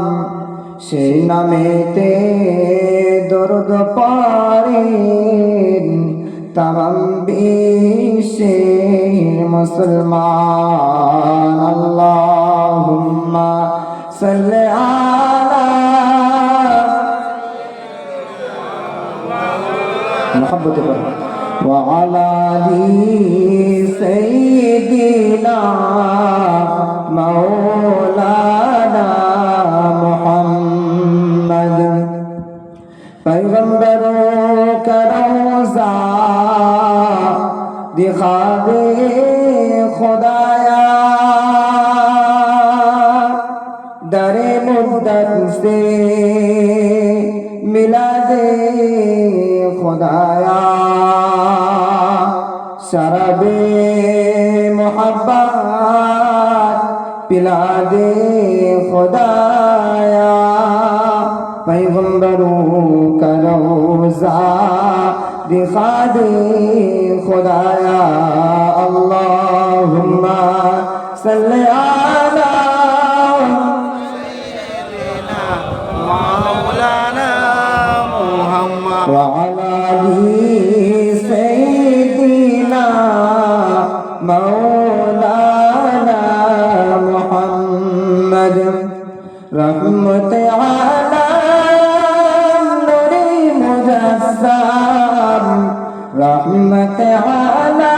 [SPEAKER 2] সেই নামেতে দরুদ পড়েন তামাম বিশ্বের মুসলমান। আল্লাহুম্মা সাল্লি আলা মুহাম্মদ ওয়া আলা আলি সাইয়্যিদিনা মাওলানা মুহাম্মদ। पैगंबरों का रोज़ा दिखा दे खुदाया, दरे मुद्दत से मिला दे खुदाया, शराबे मोहब्बत पिला दे खुदाया। पैगंबरों का रोज़ा दिखा दे खुदाया। अल्लाहुम्मा सल्ली अला
[SPEAKER 3] मौलाना मुहम्मद
[SPEAKER 2] व अला आलि सय्यिदिना मौलाना मुहम्मद। रहमत रहमत आला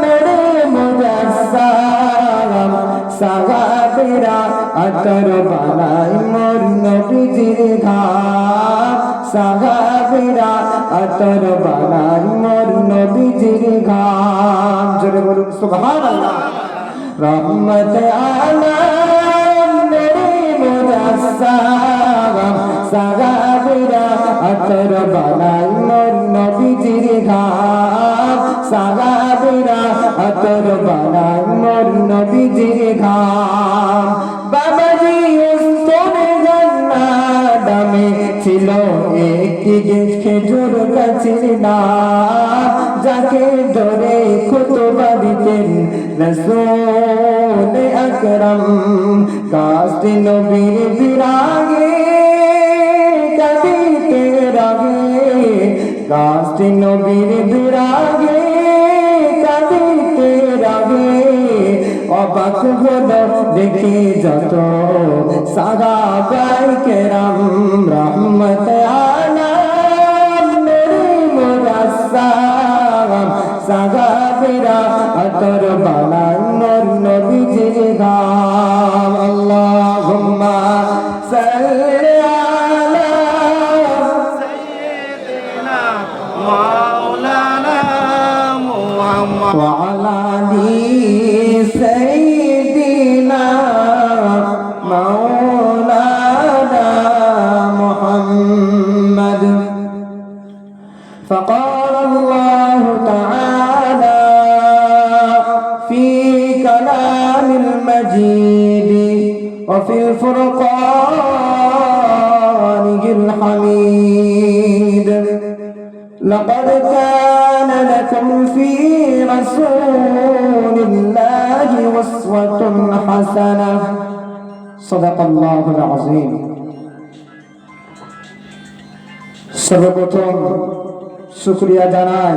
[SPEAKER 2] मेरे मुजस्सम, सागाबिरा अतर बानाई मोर नबीजिर घाम, सागाबिरा अतर बानाई मोर नबीजिर घाम। जोरे बोलूं सुभान अल्लाह। रहमत आला मेरे मुजस्सम, सागाबिरा अतर বানাই মোর নবীজির ঘাম সাহাবীরা আতর বানাই মোর নবীজির ঘাম বাবাজি উস্তরে জান্নাত দামে ছিল একটি খেজুর গাছের নাম যাকে ধরে খুতবা দিতেন রাসূল আকরাম গাছটি নবীর বিরাগে কাঁদিতে রাগে গাছটি নবীর বিরাগে কাঁদিতে রাগে অবাক হলো দেখে যত সাহাবায়ে কেরাম রহমত আলাম নূরে মুজাসসাম সাহাবীরা আতর বানাই মোর নবীজির ঘাম আল্লাহুম্মা সাল্লি আলা
[SPEAKER 3] سيدنا مولانا محمد
[SPEAKER 2] ওয়া আলা আলি সাইয়্যিদিনা মাওলানা মুহাম্মদ فقال الله تعالى في كلام المجيد وفي الفرقان الحميد لقد كان لكم في رسول الله أسوة حسنة صدق الله العظيم সর্বপ্রথম শুকরিয়া জানাই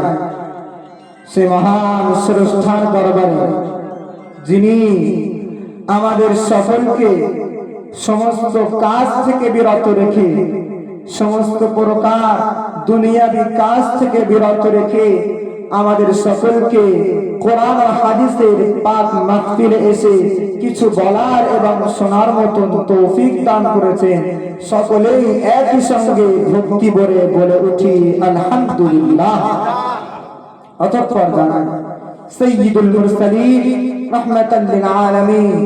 [SPEAKER 2] সে মহান স্রষ্টার দরবারে যিনি আমাদের সকলকে সমস্ত কাজ থেকে বিরত রেখে সমস্ত প্রকার দুনিয়াবি কাজ থেকে বিরত রেখে আমাদের সকলকে কোরআন ও হাদিসের পাক মাহফিলে এসে কিছু বলার এবং শোনার মতন তৌফিক দান করেছেন সকলেই একই সঙ্গে ভক্তি ভরে বলে উঠি আলহামদুলিল্লাহ অতঃপর জানাই সাইয়্যিদুল মুরসালিন রাহমাতাল লিল আলামিন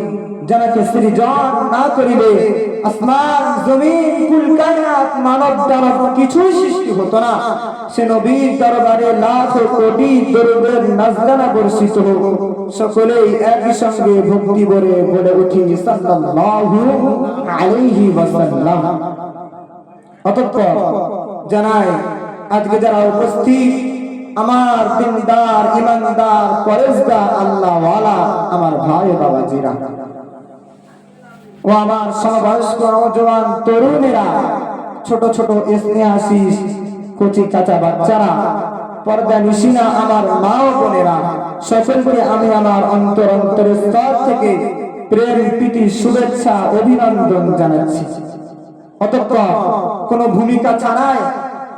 [SPEAKER 2] যাকে সৃজন না করিলে আসমান জমিন কুল কায়নাত মানব দানব কিছুই সৃষ্টি হতো না সে নবীর দরবারে লাখ কোটি দরুদের নাজরানা বর্ষিত হোক সকলেই একই সঙ্গে ভক্তি ভরে বলে উঠি সাল্লাল্লাহু আলাইহি ওয়াসাল্লাম অতঃপর জানাই আজকে যারা উপস্থিত আমার দিনদার ইমানদার পরেশগার আল্লাহওয়ালা আমার ভাই বাবাজিরা ও আমার সমবয়স্ক নওজোয়ান তরুণেরা ছোট ছোট স্নেহাসী কচি কাঁচা বাচ্চারা পর্দা নিশিনা আমার মা ও বোনেরা সকলকে আমি আমার অন্তরের স্তর থেকে প্রেম প্রীতি শুভেচ্ছা অভিনন্দন জানাচ্ছি অতঃপর কোনো ভূমিকা ছাড়াই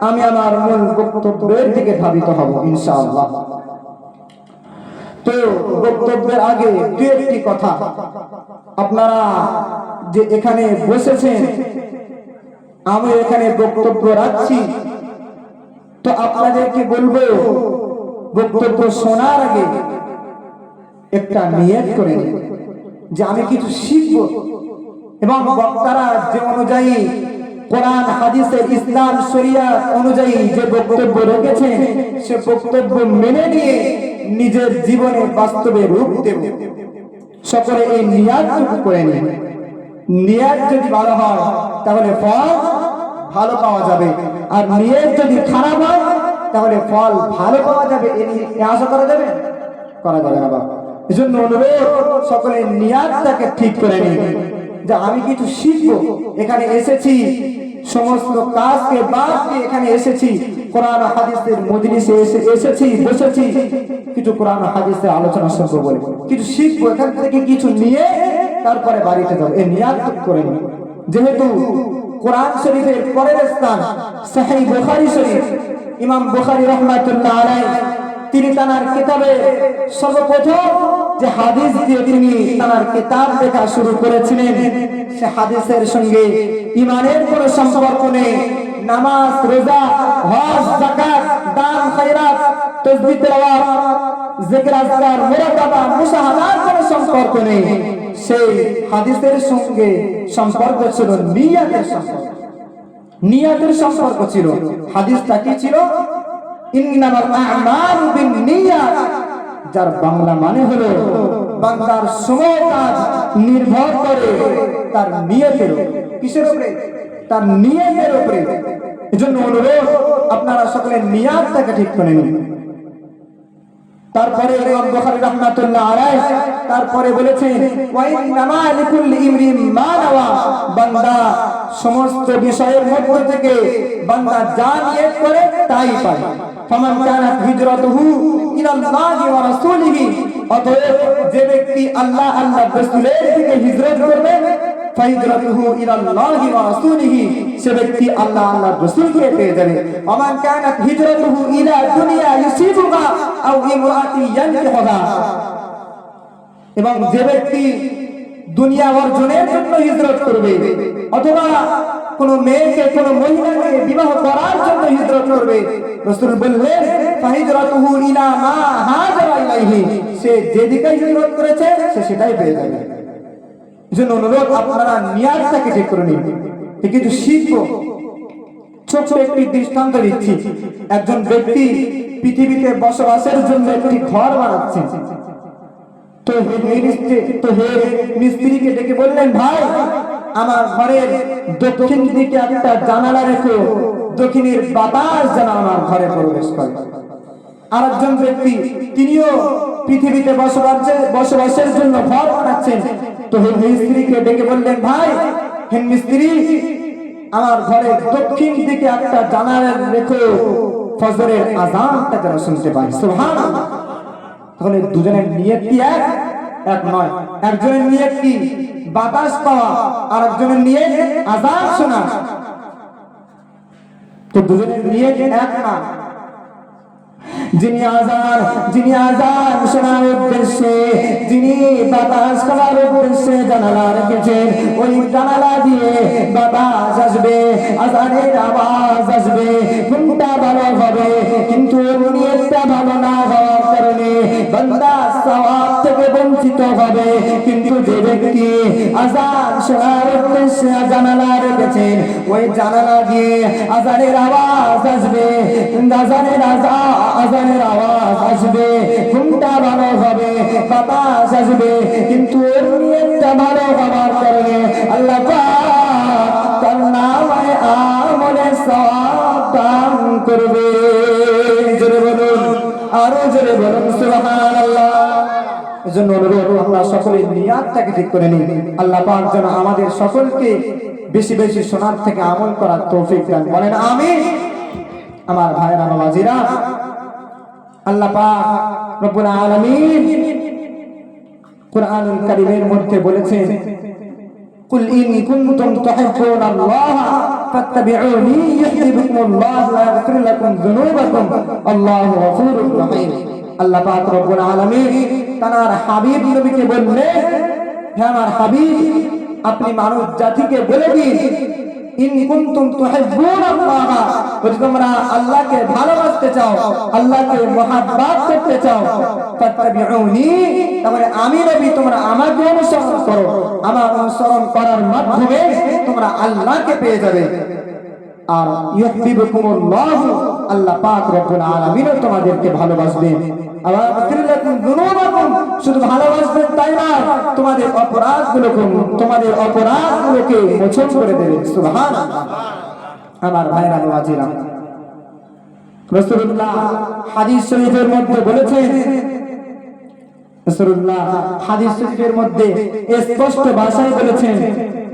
[SPEAKER 2] আমি আমার মূল বক্তব্যের দিকে ধাবিত হব ইনশাআল্লাহ তো বক্তব্যের আগে দু একটি কথা আপনারা যে এখানে বসেছেন আমি এখানে বক্তব্য রাখছি তো আপনাদেরকে বলবো বক্তব্য শোনার আগে একটা নিয়ত করে নিন যে আমি কিছু শিখব এবং বক্তারা যে অনুযায়ী কোরআন হাদিসের ইসলাম শরিয়াত অনুযায়ী যে বক্তব্য রেখেছেন সে বক্তব্য মেনে নিয়ে নিজের জীবনে বাস্তবে রূপ দেব সকলে এই নিয়াত করে নিন নিয়াত যদি ভালো হয় তাহলে ফল ভালো পাওয়া যাবে আর নিয়াত যদি খারাপ হয় তাহলে ফল ভালো পাওয়া যাবে এই আশা করা যাবে না বাবা এজন্য অনুরোধ সকলে নিয়াতটাকে ঠিক করে নিন যে আমি কিছু শিখবো এখানে এসেছি সমস্ত কাজকে বাদ দিয়ে এখানে এসেছি কোরআন হাদিসের মজলিসে এসেছি বসেছি কিছু কোরআন হাদিসের আলোচনা শুনবো বলে কিছু শিখবো এখান থেকে কিছু নিয়ে তারপরে বাড়িতে যাবো এই নিয়াত করে নিন যেহেতু কোরআন শরীফের পরের স্থান সহিহ বুখারী শরীফ ইমাম বুখারী রাহমাতুল্লাহ আলাইহি তিনি তার কিতাবে সর্বপ্রথম যে হাদিস দিয়ে তিনি তার কিতাব লেখা শুরু করেছিলেন সে হাদিসের সঙ্গে ঈমানের কোনো সম্পর্ক নেই নামাজ রোজা হজ যাকাত দান খায়রাত তাসবিহ তেলাওয়াত জিকির আজকার মুরাকাবা মুশাহাদার কোনো সম্পর্ক নেই সেই হাদিসের সঙ্গে সম্পর্ক ছিল নিয়তের সম্পর্ক নিয়াতের সম্পর্ক ছিল। হাদিসটা কি ছিল? ইন্নামাল আ'মালু বিন্নিয়াত, যার বাংলা মানে হলো বান্দার সমস্ত কাজ নির্ভর করে তার নিয়তের উপর। কিসের উপরে? তার নিয়তের উপরে। এজন্য অনুরোধ, আপনারা সকলে নিয়াতটাকে ঠিক করে নিন। তারপরে ইমাম বুখারী রাহমাতুল্লাহ আলাইহি তারপরে বলেছেন, ওয়া ইন্নামা লিকুল্লি ইমরিন মা নাওয়া, বান্দা সমস্ত বিষয়ের মধ্য থেকে বান্দা যা নিয়ত করে তাই পায়। ফামান কানাত হিজরাতুহু ইলাল্লাহি ওয়া রাসূলিহি, অতএব যে ব্যক্তি আল্লাহ আল্লাহর রাসূলের দিকে হিজরত করবে, ফাহিজরাতুহু ইলাল্লাহি ওয়া রাসূলিহি, সে ব্যক্তি আল্লাহ আল্লাহর রাসূলকে পেয়ে যাবে। ওমান কানাত হিজরাতুহু ইলা দুনিয়া ইউসিবুহা আও ইমরাতি ইয়ানকিহুহা, এবং যে ব্যক্তি দুনিয়া অর্জনের জন্য হিজরত করবে অথবা কোন মেয়েকে কোন মহিলাকে বিবাহ করার জন্য হিজরত করবে, রাসূল বললেন ফাহিজরাতুহু ইলা মা হাজারা ইলাইহি, সে যেদিকে হিজরত করেছে সে সেটাই পেয়ে যাবে। এজন্য অনুরোধ, আপনারা নিয়াতটাকে ঠিক করে নিন। কিন্তু শিখবো, ছোট একটি দৃষ্টান্ত দিচ্ছি। একজন ব্যক্তি পৃথিবীতে বসবাসের জন্য একটি ঘর বানাচ্ছেন। তো হে মিস্ত্রিকে ডেকে বললেন, ভাই আমার ঘরের দক্ষিণ দিকে একটা জানালা রেখো, দক্ষিণের বাতাস যেন আমার ঘরে প্রবেশ করে। আরেকজন ব্যক্তি, তিনিও পৃথিবীতে বসবাসের জন্য ঘর বানাচ্ছেন। তো হে মিস্ত্রিকে ডেকে বললেন, ভাই হে মিস্ত্রি, আমার ঘরের দক্ষিণ দিকে একটা জানালা রেখো, ফজরের আযানটা যেন শুনতে পাই। সুবহানাল্লাহ। তাহলে দুজনের নিয়ত কি এক নয়? একজনের নিয়ত কি বাতাস পাওয়া, আর একজনের নিয়ত আযান শোনা। তো দুজনের নিয়ত এক না। যিনি আযান শোনার উদ্দেশ্যে, যিনি বাতাস খাওয়ার উদ্দেশ্যে জানালা রেখেছেন, ওই জানালা দিয়ে বাতাস আসবে, আযানের আওয়াজ আসবে, ঘুমটা ভালো হবে। কিন্তু নিয়তটা ভালো না হওয়ার কারণে বান্দা সওয়াব থেকে বঞ্চিত হবে। কিন্তু যে ব্যক্তি আযান শোনার উদ্দেশ্যে জানালা রেখেছেন, ওই জানালা দিয়ে আযানের আওয়াজ আসবে, আযানের আওয়াজ আসবে, ঘুমটা ভালো হবে, বাতাস আসবে। কিন্তু এর নিয়তটা ভালো হওয়ার কারণে আল্লাহ পাক তার নামায় আমলে সওয়াব দান করবে। জোরে বলুন, আরো জোরে বলুন সুবহানাল্লাহ। এজন্য অনুরোধ, আমরা সকলে নিয়াতটাকে ঠিক করে নিই। আল্লাহ পাক যেন আমাদের সকলকে বেশি বেশি শোনার থেকে আমল করার তৌফিক দান করেন, আমিন। আমার ভাইরা বাবাজিরা, আল্লাহ পাক রব্বুল আলামিন কুরআনুল কারীমের মধ্যে বলেছেন, কুল ইন কুনতুম তুহিব্বুনাল্লাহ ফাত্তাবিউনি ইউহিব্বুকুমুল্লাহ ওয়া ইয়াগফির লাকুম যুনুবাকুম আল্লাহু গফুরুর রহিম। আল্লাহ পাক রব্বুল আলামিন তার হাবিব নবীকে বললেন, হে আমার হাবিব, আপনি মানব জাতিকে বলে দিন, ইন কুনতুম তুহিব্বুনাল্লাহ, যদি তোমরা আল্লাহকে ভালোবাসতে চাও, আল্লাহকে মুহাব্বত করতে চাও, ফাত্তাবিউনি, তাহলে আমি নবী তোমরা আমাকে অনুসরণ করো। আমার অনুসরণ করার মাধ্যমে তোমরা আল্লাহকে পেয়ে যাবে। আর ইউহিব্বুকুমুল্লাহ, আল্লাহ পাক রব্বুল আলামিন তোমাদেরকে ভালোবাসবেন। আবার কিল্লাতুন যুনুবাকুম, শুধু ভালোবাসবেন তাই না, তোমাদের অপরাধগুলোকে মোচন করে দেবেন। সুবহানাল্লাহ। আমার ভাইরা বাবাজিরা, রাসূলুল্লাহ হাদিস শরীফের মধ্যে বলেছেন, রাসূলুল্লাহ হাদিস শরীফের মধ্যে স্পষ্ট ভাষায় বলেছেন,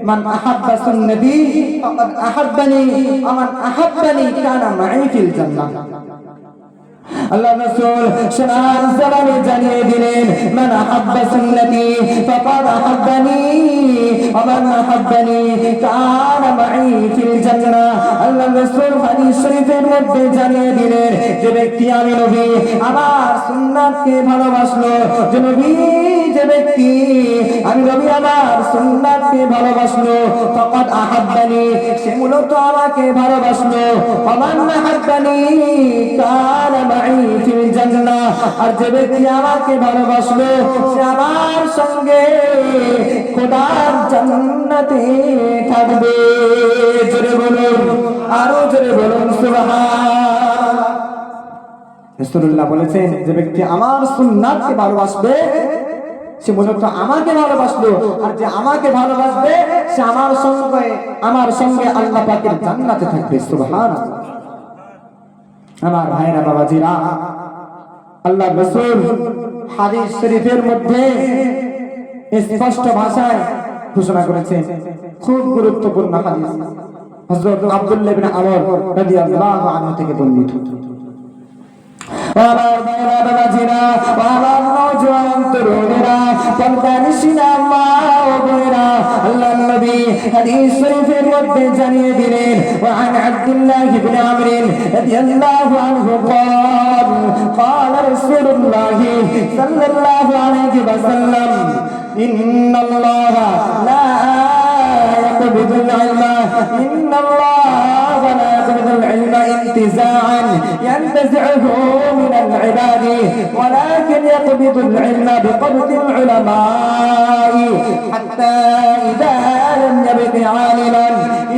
[SPEAKER 2] মান আহাব্বা সুন্নতি ফাকাদ আহাব্বানি ওয়া মান আহাব্বানি কানা মাই ফিল জান্নাহ। আল্লাহ রাসূল শোনার জবানে জানিয়ে দিলেন, মান আহাব্বা সুন্নতি ফাকাদ আহাব্বানি ওয়া মান আহাব্বানি কানা মাই ফিল জান্নাহ। আল্লাহ রাসূল হাদিস শরীফের মধ্যে জানিয়ে দিলেন, যে ব্যক্তি আমি নবী আমার সুন্নাতকে ভালোবাসলো, যে ব্যক্তি আমি নবী আমার সুন্নাতকে ভালোবাসলো, ফাকাদ আহাব্বানি, সে মূলত আমাকে ভালোবাসলো, ওয়া মান আহাব্বানি কানা মাই ফিল জান্নাহ, আর যে ব্যক্তি আমাকে ভালোবাসলো সে আমার সঙ্গে খোদার জান্নাতে থাকবে। জোরে বলুন, আরো জোরে বলুন সুবহান। রাসূলুল্লাহ বলেছেন যে ব্যক্তি আমার সুন্নাতকে ভালোবাসবে সে মূলত আমাকে ভালোবাসলো, আর যে আমাকে ভালোবাসবে সে আমার সঙ্গে আল্লাহ পাকের জান্নাতে থাকবে। সুবহানাল্লাহ। আমার ভাইরা বাবাজিরা, আল্লাহ রাসূল হাদিস শরীফের মধ্যে স্পষ্ট ভাষায় ঘোষণা করেছেন, খুব গুরুত্বপূর্ণ হাদিস হযরত আব্দুল্লাহ ইবনে আমর রাদিয়াল্লাহু আনহু থেকে বর্ণিত। আমার ভাইরা বাবাজিরা, আমার নওজোয়ান তরুণেরা, পর্দানিশিনা মা ও বোনেরা, আল্লাহর নবী হাদিস শরীফের মধ্যে জানিয়ে দিলেন, ওয়া আন আব্দুল্লাহ ইবনে আমর রাদিয়াল্লাহু আনহু قال قال رسول الله صلى الله عليه وسلم إن الله لا يقبض العلم إن الله لا يقبض العلم انتزاعا ينتزعه من العباد ولكن يقبض العلم بقبض العلماء حتى إذا لم يبق عالما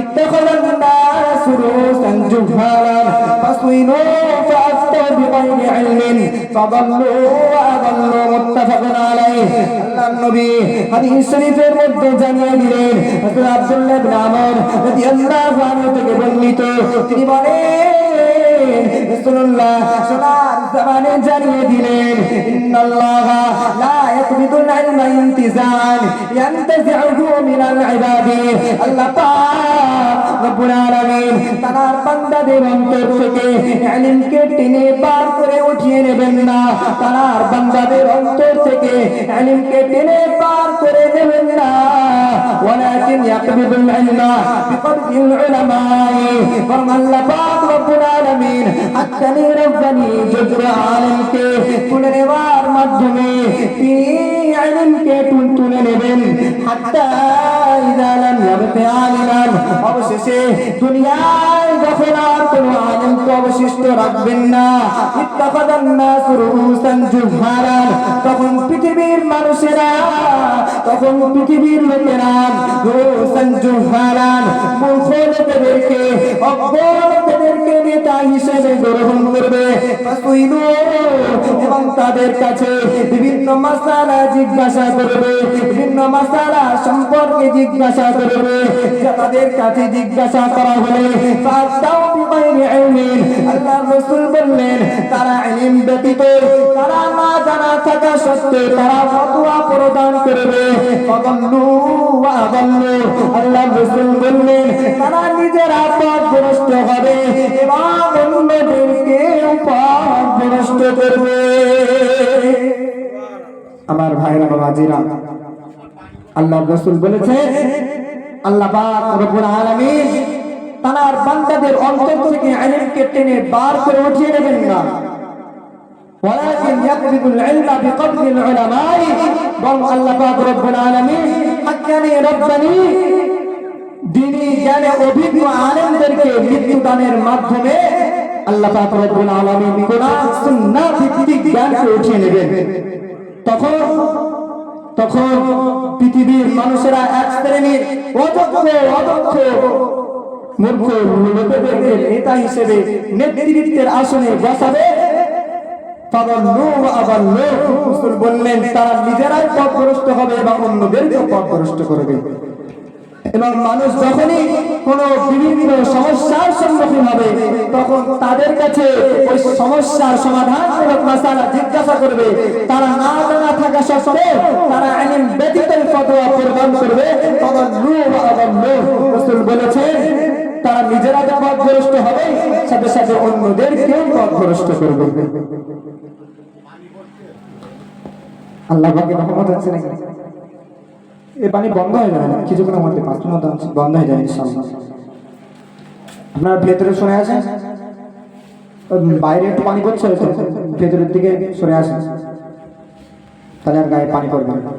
[SPEAKER 2] اتخذ الناس رؤوسا جهالا فصينوا فأفتوا بغير علم فضلوا وأضلوا متفق عليه। আল্লাহর নবী হাদিস শরীফের মধ্যে জানিয়ে দিলেন, হযরত আব্দুল্লাহ ইবনে আমর রাদিয়াল্লাহু আনহু থেকে বর্ণিত, তিনি বলেন রাসূলুল্লাহ সোনার জবানে জানিয়ে দিলেন, ইন্নাল্লাহা লা ইয়াকবিদুল ইলমা ইনতিজাআন ইয়ানতাজি'ুহু মিনাল ইবাদি। আল্লাহ পাক রব্বুল আলামিন তার বান্দাদের অন্তর থেকে ইলমকে টেনে বার করে উঠিয়ে নেবেন না, তার বান্দাদের অন্তর থেকে ইলমকে টেনে বার করে নেবেন না, ওয়ালাকিন ইয়াকবিদুল ইলমা বিকবদিল উলামাই। বরং আল্লাহ পাক রব্বুল আলামিন হাক্কানি রব্বানি যুগর আলেমকে তুলে নেওয়ার মাধ্যমে তিনি ইলমকে তুলে নেবেন। হাত্তা ইযা লাম ইয়াবকি আলিমান, অবশেষে দুনিয়ায় যখন আর কোনো আলেমকে অবশিষ্ট রাখবেন না, ইত্তাখাযান নাস রুউসান জুহারান, তখন পৃথিবীর মানুষেরা, তখন পৃথিবীর লোকেরা রুউসান জুহারান, মূর্খ লোকেদেরকে, অজ্ঞ লোকেদেরকে নেতা হিসেবে গ্রহণ করবে। ফাসুইলু, এবং তাদের কাছে বিভিন্ন মাসালা জিজ্ঞাসা করবে, বিভিন্ন মাসালা সম্পর্কে জিজ্ঞাসা করবে। তাদের কাছে জিজ্ঞাসা করা হলে ফাতাও বিগাইরি ইলমিন, আল্লাহর রাসূল বললেন তারা ইলম ব্যতীত, তারা না জানা থাকা সত্ত্বেও তারা ফতোয়া প্রদান করবে। ফাদাল্লু ওয়া আদাল্লু, আল্লাহর রাসূল বললেন তারা নিজেরা পথভ্রষ্ট হবে এবং অন্যদেরকে পথভ্রষ্ট করবে। আমার ভাইরা বাবাজিরা, আল্লাহর রাসূল বলেছেন আল্লাহ পাক রব্বুল আলামিন তার বান্দাদের অন্তর থেকে ইলমকে টেনে বার করে উঠিয়ে নেবেন না, ওয়ালাকিন ইয়াকবিদুল ইলমা বিকবদিল উলামাই। বরং আল্লাহ পাক রব্বুল আলামিন হাক্কানি রব্বানি দ্বীনি জ্ঞানে অভিজ্ঞ আলেমদেরকে মৃত্যুদানের মাধ্যমে আল্লাহ পাক রব্বুল আলামিন কোরআন সুন্নাহ ভিত্তিক জ্ঞানকে উঠিয়ে নেবেন। তখন পৃথিবীর মানুষেরা এক শ্রেণীর অদক্ষ মূর্খ লোকেদেরকে নেতা হিসেবে নেতৃত্বের আসনে বসাবে। রাসূল বললেন তারা নিজেরাই পথভ্রষ্ট হবে এবং অন্যদেরকে পথভ্রষ্ট করবে। এবং মানুষ যখনই কোনো বিভিন্ন সমস্যার সম্মুখীন হবে তখন তাদের কাছে ওই সমস্যার সমাধানমূলক মাসালা জিজ্ঞাসা করবে। তারা না জানা থাকা সত্ত্বেও তারা ইলম ব্যতীত ফতোয়া প্রদান করবে। রাসূল বলেছেন তারা নিজেরা যে পথভ্রষ্ট হবে সাথে সাথে অন্যদেরকেও পথভ্রষ্ট করবে। আল্লাহ পাকের রহমত আছে নাকি? এই পানি বন্ধ হয়ে যাবে না কিছুক্ষণের মধ্যে, 5 মিনিট বন্ধ হয়ে যাবে ইনশাআল্লাহ। আপনারা ভেতরে সরে আসেন, বাইরে একটু পানি পড়ছে হয়তো, ভেতরের দিকে সরে আসেন, তাহলে আর গায়ে পানি পড়বে না।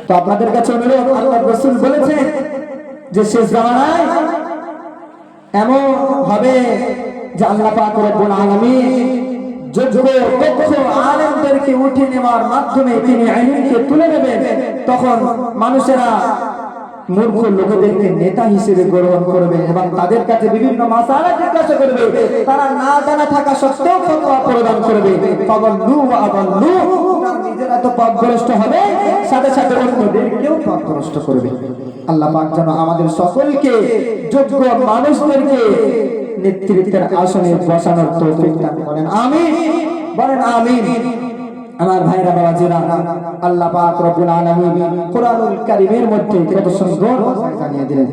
[SPEAKER 2] তো আপনাদের কাছে অনুরোধ, আল্লাহর রাসূল বলেছেন যে শেষ জামানায় এমন হবে যে আল্লাহ পাক রব্বুল আলামিন যোগ্য দক্ষ আলেমদেরকে উঠে নেওয়ার মাধ্যমে তিনি ইলমকে তুলে নেবেন, তখন মানুষেরা মূর্খ লোকদেরকে নেতা হিসেবে গ্রহণ করবে এবং তাদের কাছে বিভিন্ন মাসালা জিজ্ঞাসা করবে। তারা না জানা থাকা সত্ত্বেও ফতোয়া প্রদান করবে। ফাদাল্লু ওয়া আদাল্লু, তারা নিজেরা তো পথভ্রষ্ট হবে, সাথে সাথে অন্যদেরকেও পথভ্রষ্ট করবে। আল্লাহ পাক যেন আমাদের সকলকে যোগ্য মানুষদেরকে নেতৃত্বের আসনে বসানোর তৌফিক দান করেন। আমিন, বলেন আমিন। আমার ভাইরা বাবাজিরা, আল্লাহ পাক রব্বুল আলামিন কোরআনুল কারীমের মধ্যে কত সুন্দর কথা জানিয়ে দিলেন।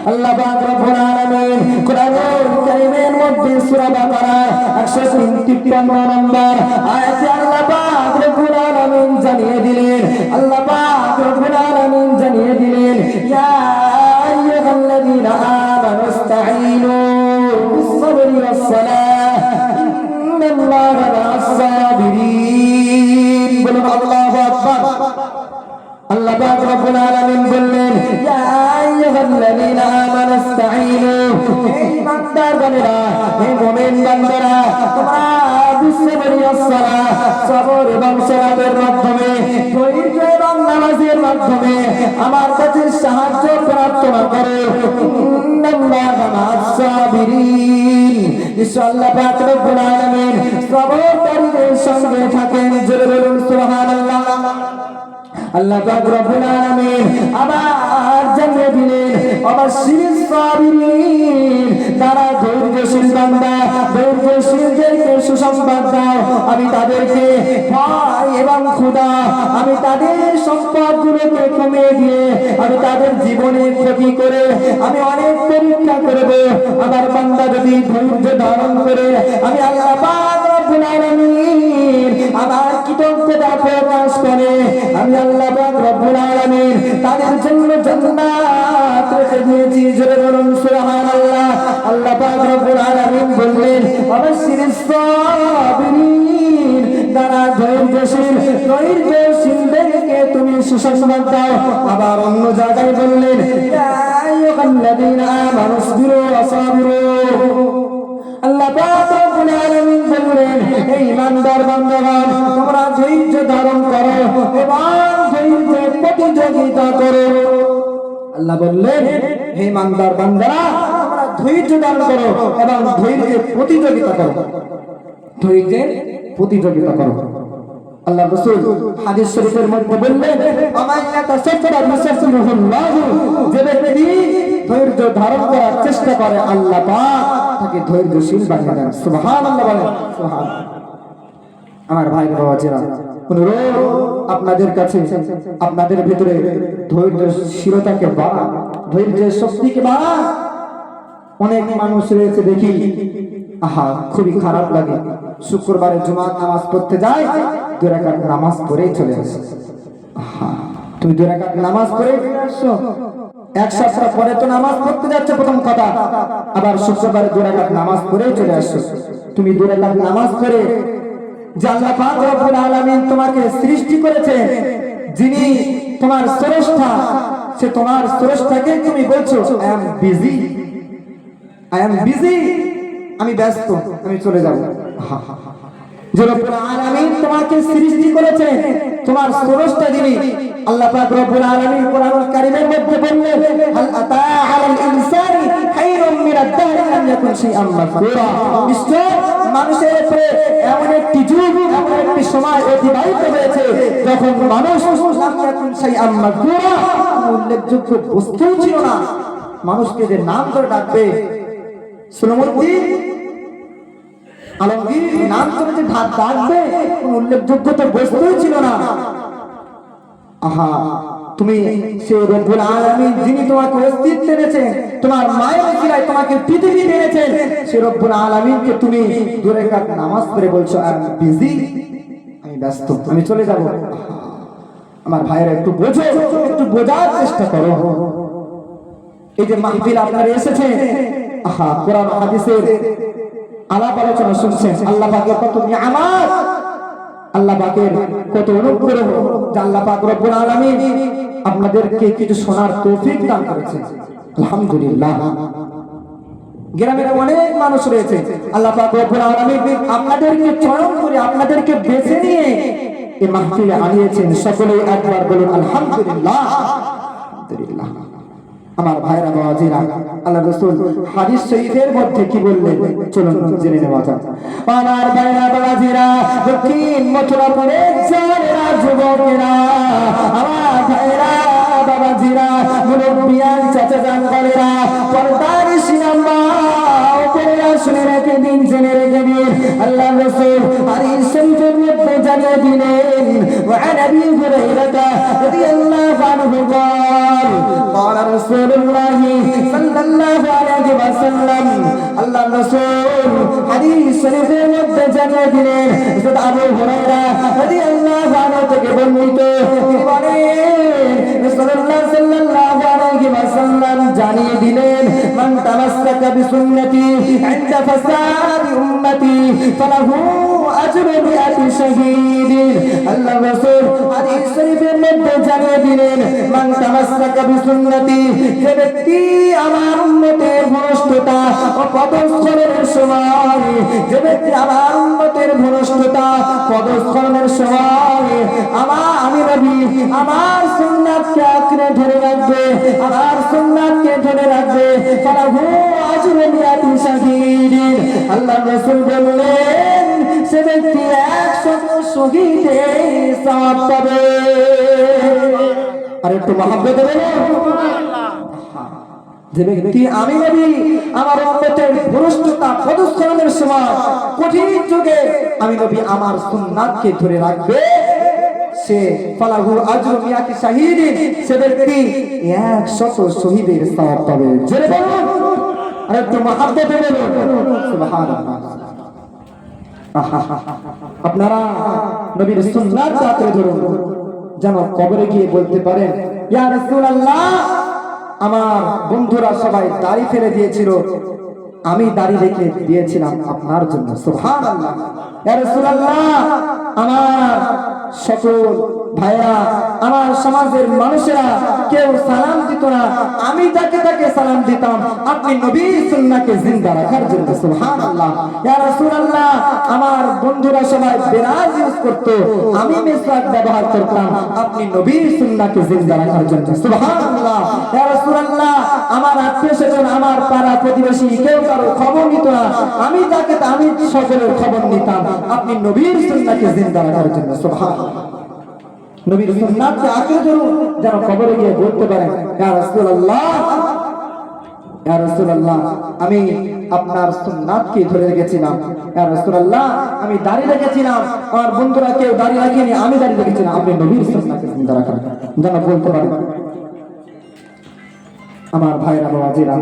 [SPEAKER 2] আল্লাহ পাক রব্বুল আলামিন কোরআনুল কারীমের মধ্যে সূরা বাকারা 153 নম্বর আয়াতে আল্লাহ পাক রব্বুল আলামিন জানিয়ে দিলেন, আল্লাহ পাক রব্বুল আলামিন জানিয়ে দিলেন, ইয়া আইয়ুহাল্লাযীনা আমানু ইসতাঈনু বিস-সাবরি ওয়াস-সালাহ ইন্নাল্লাহা মা'আস-সাবিরিন। বলুন আল্লাহু আকবার। আল্লাহ পাক রব্বুল আলামিন বললেন, ইয়া আইয়ুহাল্লাযীনা আমানু ইসতাঈনু, হে ইমানদারগণেরা, হে মুমিন বান্দারা, তোমরা বিস-সাবরি ওয়াস-সালাহ, সবর এবং সালাতের মাধ্যমে, ধৈর্য এবং নামাজের মাধ্যমে আমার কাছে সাহায্য প্রার্থনা করো। ইন্নাল্লাহা মা'আস-সাবিরিন, নিশ্চয় আল্লাহ পাক রব্বুল আলামিন সবরকারীদের সঙ্গে থাকেন। জোরে বলুন সুবহানাল্লাহ। আল্লাহ পাক রব্বুল আলামিন আবার জানিয়ে দিলেন, অবশ্যই সাবিরিন, যারা ধৈর্যশীল বান্দা, ধৈর্যশীলদেরকে সুসংবাদ দাও, আমি তাদেরকে ভয় এবং ক্ষুধা, আমি তাদের সম্পদগুলোকে কমিয়ে দিয়ে, আমি তাদের জীবনে ক্ষতি করে আমি অনেক পরীক্ষা করব। আমার বান্দা যদি ধৈর্য ধারণ করে, আমি আল্লাহ পাক রব্বুল আলামিন আমার কৃতজ্ঞতা প্রকাশ করে, আমি আল্লাহ পাক রব্বুল আলামিন তাদের জন্য জান্নাত রেখে দিয়েছি। জোরে বলুন সুবহানাল্লাহ। আল্লাহ পাক রব্বুল আলামিন বললেন, অবশ্যই সাবিরিন, যারা ধৈর্যশীল, ধৈর্যশীলদেরকে তুমি সুসংবাদ দাও। আবার অন্য জায়গায় বললেন, ইয়া আইয়ুহাল্লাযীনা আমানু ইসবিরু ওয়া সাবিরু। আল্লাহ পাক রব্বুল আলামিন বললেন, হে ইমানদার বান্দাগণ, তোমরা ধৈর্য ধারণ করো এবং ধৈর্যের প্রতিযোগিতা করো। আল্লাহ বললেন, হে ইমানদার বান্দারা, তোমরা ধৈর্য ধারণ করো এবং ধৈর্যের প্রতিযোগিতা করো, ধৈর্যের প্রতিযোগিতা করো। আল্লাহ রাসূল হাদিস শরীফের মধ্যে বললেন, আমায়াতা সাবরা বিসাফিরুল্লাহ, যে ব্যক্তি ধৈর্য ধারণ করার চেষ্টা করে, আল্লাহ পাক তাকে ধৈর্যশীল বানিয়ে দেন। সুবহানাল্লাহ বলেন, সুবহানাল্লাহ। আমার ভাই বাবাজিরা, অনুরোধ আপনাদের কাছে, আপনাদের ভিতরে ধৈর্যশীলতাকে বাড়ান, ধৈর্যের শক্তিকে বাড়ান। অনেক মানুষ রয়েছে দেখি, আহা খুবই খারাপ লাগে, শুক্রবারে জুমার নামাজ পড়তে যায়, 2 রাকাত নামাজ পড়ে চলে আসে। তুমি 2 রাকাত নামাজ পড়ে চলে আসছো, এক সপ্তাহ পরে তো নামাজ পড়তে যাচ্ছে প্রথম কথা, আবার শুক্রবারে 2 রাকাত নামাজ পড়ে চলে আসছো। তুমি 2 রাকাত নামাজ পড়ে, যে আল্লাহ পাক রব্বুল আলামিন তোমাকে সৃষ্টি করেছেন, যিনি তোমার স্রষ্টা, সে তোমার স্রষ্টাকে তুমি বলছো I am busy, I am busy, আমি ব্যস্ত, আমি চলে যাব। যে রব্বুল আলামিন তোমাকে সৃষ্টি করেছেন, তোমার স্রষ্টা যিনি, আল্লাহ পাক রব্বুল আলামিন কোরআনুল কারীমের মধ্যে বললেন, হাল আতা আলাল ইনসানি খায়রুম মিনাদ দাহরি লাম ইয়াকুন শাইআম মাযকুরা। নিশ্চয় মানুষের উপরে এমন একটি যুগ, এমন একটি সময় অতিবাহিত হয়েছে যখন মানুষ লাম ইয়াকুন শাইআম মাযকুরা, উল্লেখযোগ্য বস্তুই ছিল না। মানুষকে যে নাম ধরে ডাকবে, সুলমুদ্দিন আলমগীর নাম করে যে ডাকবে, উল্লেখযোগ্য তো বস্তুই ছিল না। আহা, তুমি সে রব্বুল আলামিন যিনি তোমাকে অস্তিত্ব এনেছেন, তোমার মায়ের উসিলায় তোমাকে পৃথিবী এনেছেন, সে রব্বুল আলামিনকে তুমি 2 রাকাত নামাজ পড়ে বলছো আই এম বিজি, আমি ব্যস্ত, আমি চলে যাব। আমার ভাইরা একটু বোঝো, একটু বোঝার চেষ্টা করো। এই যে মাহফিল আপনারা এসেছেন, আহা কোরআন হাদিসের আলাপ আলোচনা শুনছেন, আল্লাহ পাকের কত নিয়ামত, আল্লাহ পাকের কত অনুগ্রহ, যে আল্লাহ পাক রব্বুল আলামিন আপনাদেরকে কিছু শোনার তৌফিক দান করেছেন। আলহামদুলিল্লাহ। গ্রামের অনেক মানুষ রয়েছে, আল্লাহ পাক রব্বুল আলামিন আপনাদেরকে চয়ন করে আপনাদেরকে বেছে নিয়ে এই মাহফিলে আনিয়েছেন। সকলেই একবার বলুন আলহামদুলিল্লাহ। আলহামদুলিল্লাহ। আমার ভাইরা বাবাজিরা, আল্লাহ রাসূল হাদিস শরীফের মধ্যে কি বললেন চলুন জেনে নেওয়া যাক। আমার ভাইরা বাবাজিরা, দক্ষিণ মথুরাপুরের যারা যুবকেরা, আমার ভাইরা বাবাজিরা, মুরব্বিয়ান চাচা জানবালেরা, পর্দার সিনাম্মা উপরেরা শুনে রেখে দিন, জেনে রেখে দিন, আল্লাহ রাসূল হাদিস শরীফের মধ্যে জানিয়ে দিলেন, ওয়া নবী হুরায়রা রাদিয়াল্লাহু আনহু قال رسول الله صلى الله عليه وسلم, আল্লাহ রাসূল হাদিস শরীফের মধ্যে জানিয়ে দিলেন, হযরত আবু হুরায়রা রাদিয়াল্লাহু আনহু থেকে বর্ণিত, তিনি বলেন রাসূলুল্লাহ সাল্লাল্লাহু আলাইহি ওয়াসাল্লাম জানিয়ে দিলেন, মান তামাসসাকা বিসুন্নতি ইনদা ফাসাদি উম্মতি ফালাহু আজরু বিআতি শাহীদিন। আল্লাহ রাসূল হাদিস শরীফের মধ্যে জানিয়ে দিলেন, মান তামাসসাকা বিসুন্নতি, যে ব্যক্তি আমার উম্মতের ভ্রষ্টতা ও পদস্খলনের সময়, যে ব্যক্তি আমার উম্মতের ভ্রষ্টতা পদস্খলনের সময় আমি নবী আমার সুন্নাতকে আঁকড়ে ধরে রাখবে, আমার সুন্নাতকে ধরে রাখবে, ফালাহু আজরু বিআতি শাহীদিন। আল্লাহ রাসূল বললেন, সে ব্যক্তি 100 শহীদের সওয়াব পাবে। আর একটু মহব্বত বলুন। যে ব্যক্তি আমি নবী আমার উম্মতের ভ্রষ্টতা পদস্খলনের সময় কঠিন যুগে আমি নবী আমার সুন্নাতকে ধরে রাখবে, সে ফালাহু আজরু মিয়াতি শাহীদিন, সে ব্যক্তি 100 শহীদের সওয়াব পাবে। জোরে বলুন, আর একটু মহব্বত বলুন সুবহানাল্লাহ। আপনারা নবীর সুন্নাত আঁকড়ে ধরুন, যেন কবরে গিয়ে বলতে পারেন, ইয়া রাসূলুল্লাহ, আমার বন্ধুরা সবাই দাড়ি ফেলে দিয়েছিল, আমি দাড়ি রেখে দিয়েছিলাম আপনার জন্য। সুবহানাল্লাহ। ইয়া রাসূলুল্লাহ, আমার সকল ভাইরা, আমার সমাজের মানুষেরা কেউ সালাম দিত না, আমি যাকে তাকে সালাম দিতাম আপনি নবীর সুন্নাহকে জিন্দা রাখার জন্য। সুবহানাল্লাহ। ইয়া রাসূলুল্লাহ, আমার বন্ধুরা সবাই বেরাজ ইউজ করত, আমি মিসওয়াক ব্যবহার করতাম আপনি নবীর সুন্নাহকে জিন্দা রাখার জন্য। সুবহানাল্লাহ। ইয়া রাসূলুল্লাহ, আমার আত্মীয়স্বজন, আমার পাড়া প্রতিবেশী কেউ কারো খবর নিত না, আমি সকলের খবর নিতাম আপনি নবীর সুন্নাহকে জিন্দা রাখার জন্য। সুবহানাল্লাহ। নবীর সুন্নাতকে আঁকড়ে ধরুন, যেন কবরে গিয়ে বলতে পারেন, ইয়া রাসূলুল্লাহ, ইয়া রাসূলুল্লাহ, আমি আপনার সুন্নাতকে ধরে রেখেছিলাম। ইয়া রাসূলুল্লাহ, আমি দাড়ি রেখেছিলাম, আমার বন্ধুরা কেউ দাড়ি রাখেনি, আমি দাড়ি রেখেছিলাম আপনি নবীর সুন্নাতকে জিন্দা রাখার যেন বলতে পারেন। আমার ভাইরা বাবাজিরা,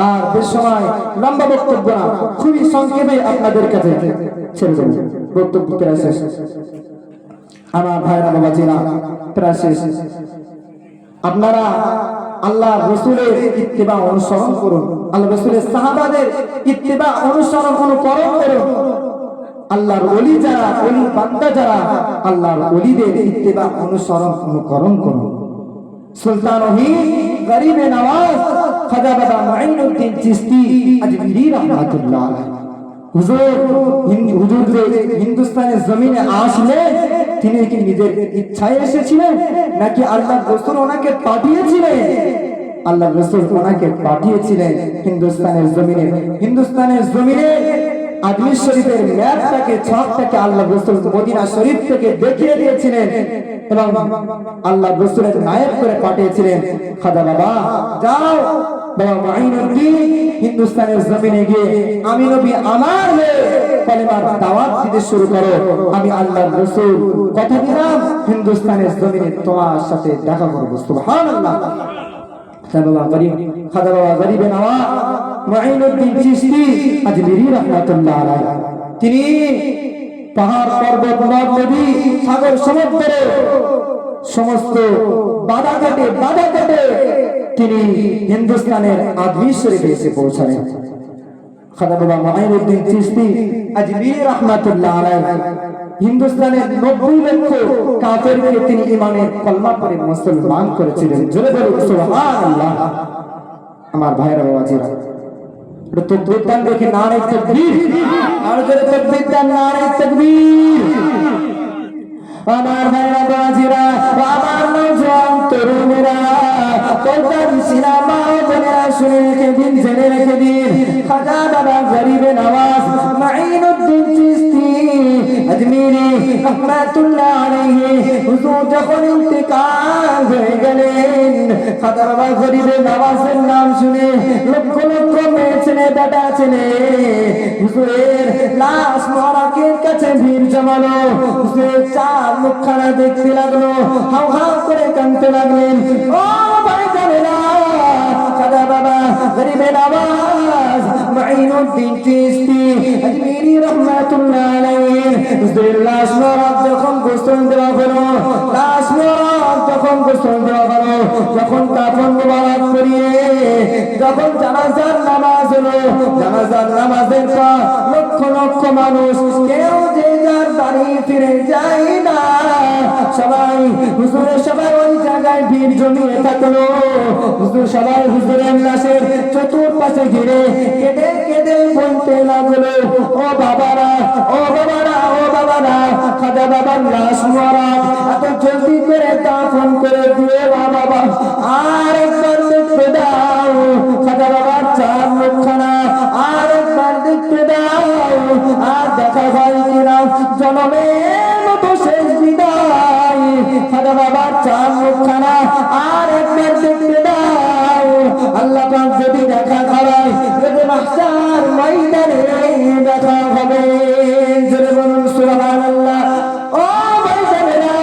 [SPEAKER 2] আর বেশ সময় লম্বা বক্তব্য না, খুবই সংক্ষেপে আপনাদের কাছে ছেড়ে দেব। বক্তব্য প্রায় শেষ। আমার ভাইরা বাবাজিরা, প্রায় শেষ। আপনারা আল্লাহ রাসূলের ইত্তিবা অনুসরণ করুন, আল্লাহ রাসূলের সাহাবাদের ইত্তিবা অনুসরণ অনুকরণ করুন। আল্লাহর ওলি যারা, ওলি বান্দা যারা, আল্লাহর ওলিদের ইত্তিবা অনুসরণ অনুকরণ করুন। সুলতান গরিবে নওয়াজ খাজা বাবা মুঈনুদ্দিন চিশতি আজমিরি রাহমাতুল্লাহ আলাইহি, হুজুর যে হিন্দুস্তানের জমিনে আসলেন, তিনি কি নিজের ইচ্ছায় এসেছিলেন নাকি আল্লাহ রাসূল ওনাকে পাঠিয়েছিলেন? আল্লাহ রাসূল ওনাকে পাঠিয়েছিলেন হিন্দুস্তানের জমিনে। হিন্দুস্তানের জমিনে আজমির শরীফের ম্যাপটাকে, ছকটাকে আল্লাহ রাসূল মদিনা শরীফ থেকে দেখিয়ে দিয়েছিলেন এবং আল্লাহ রাসূলের নায়েব করে পাঠিয়েছিলেন, খাজা বাবা যাও বাবা মুঈনুদ্দিন হিন্দুস্তানের জমিনে গিয়ে আমি নবী আমার কলেমার দাওয়াত দিতে শুরু করো, আমি আল্লাহর রাসূল কথা দিলাম হিন্দুস্তানের জমিনে তোমার সাথে দেখা করব। সুবহানাল্লাহ। খাজা বাবা গরিবে নওয়াজ মুঈনুদ্দিন চিশতি আজমিরি রাহমাতুল্লাহ আলাইহি, তিনি পাহাড় পর্বত নদ নদী সাগর সমুদ্র সমস্ত বাধা কেটে তিনি হিন্দুস্তানের আজমির শরীফে এসে পৌঁছালেন। খাজা বাবা মুঈনুদ্দিন চিশতি আজমিরি রাহমাতুল্লাহ আলাইহি হিন্দুস্তানের 90 লক্ষ কাফেরকে তিনি ঈমানের কলমা পড়ে মুসলমান করেছিলেন। জোরে বলুন সুবহানাল্লাহ। আমার ভাইরা বাবাজিরা, তাকবীর দেন দেখি, নারে তাকবীর, আর জোরে তাকবীর দেন, নারে তাকবীর। আমার ভাইরা বাজিরা, আমার নওজোয়ান তরুণেরা, পর্দার সিনেমা বোনেরা শুনে রেখে দিন, জেনে রেখে দিন, খাজা বাবা গরিবে নওয়াজ মাইনুদ্দিন চিশতি আজমিরি রহমাতুল্লাহ আলাইহি হুজুর যখন ইন্তেকাল হয়ে গেলেন, খাজা বাবা গরিবে নওয়াজের নাম শুনে লক্ষ লক্ষ মেয়ে ছেলে বেটা ছেলে হুজুরের লাশ মোবারকের কাছে ভিড় জমালো। হুজুরের চার মুখখানা দেখতে লাগলো, হাউ হাউ করে কাঁদতে লাগলেন। ও ভাই জানেনা, খাজা বাবা গরিবে নওয়াজ মাইনুদ্দিন চিশতি আজমিরি রহমাতুল্লাহ আলাইহি হুজুরের লাশ মোবারক যখন গোসল দেওয়া হলো, লাশ মোবারক যখন গোসল দেওয়া হলো, যখন কাফন মোবারক পরিয়ে যখন জানাজার নামাজ হলো, জানাজার নামাজের পর লক্ষ লক্ষ মানুষ, কেউ যে যার বাড়ি ফিরে যায় না, সবাই হুজুরের সবাই ওই জায়গায় ভিড় জমিয়ে থাকলো। হুজুর সবাই হুজুরের লাশের চতুর্পাশে ঘিরে কেঁদে কেঁদে বলতে লাগলো, ও বাবারা, ও বাবারা, ও বাবারা, খাজা বাবার লাশ মোবারক এত জলদি করে দাফন করে দিয়ে বাবা, আর একবার দেখতে দাও খাজা বাবার চার মুখখানা, আর একবার দেখতে দাও, আর দেখা হয় কিনা জনমের মতো শেষ বিদায়, খাজা বাবার চার মুখখানা আর একবার দেখতে দাও। আল্লাহ পাক যদি দেখা করায়, যদি মাহশার ময়দানে দেখা হবে, জোরে বলুন সুবহানাল্লাহ। ও ভাই জানেনা,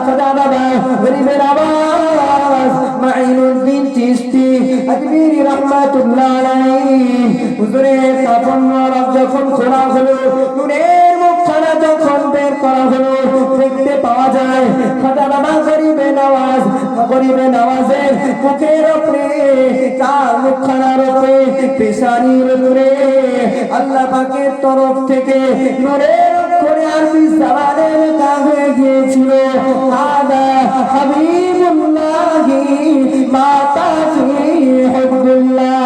[SPEAKER 2] খাজা বাবা গরিবের আওয়াজ মাইনুদ্দিন চিশতি আজমিরি রহমাতুল্লাহ আলাইহি হুজুরের কাফন মোবারক যখন খোলা হলো, নূরের মুখখানা যখন বের করা হলো, দেখতে পাওয়া যায় খাজা বাবা গরিবে নওয়াজের মুখের উপরে, চার মুখখানার উপরে, পেশানির উপরে আল্লাহ পাকের তরফ থেকে নূরের অক্ষরে আরবি জবানে লেখা হয়ে গিয়েছিল, হাদা হাবিবুল্লাহি মাতা ফি হুব্বিল্লাহ।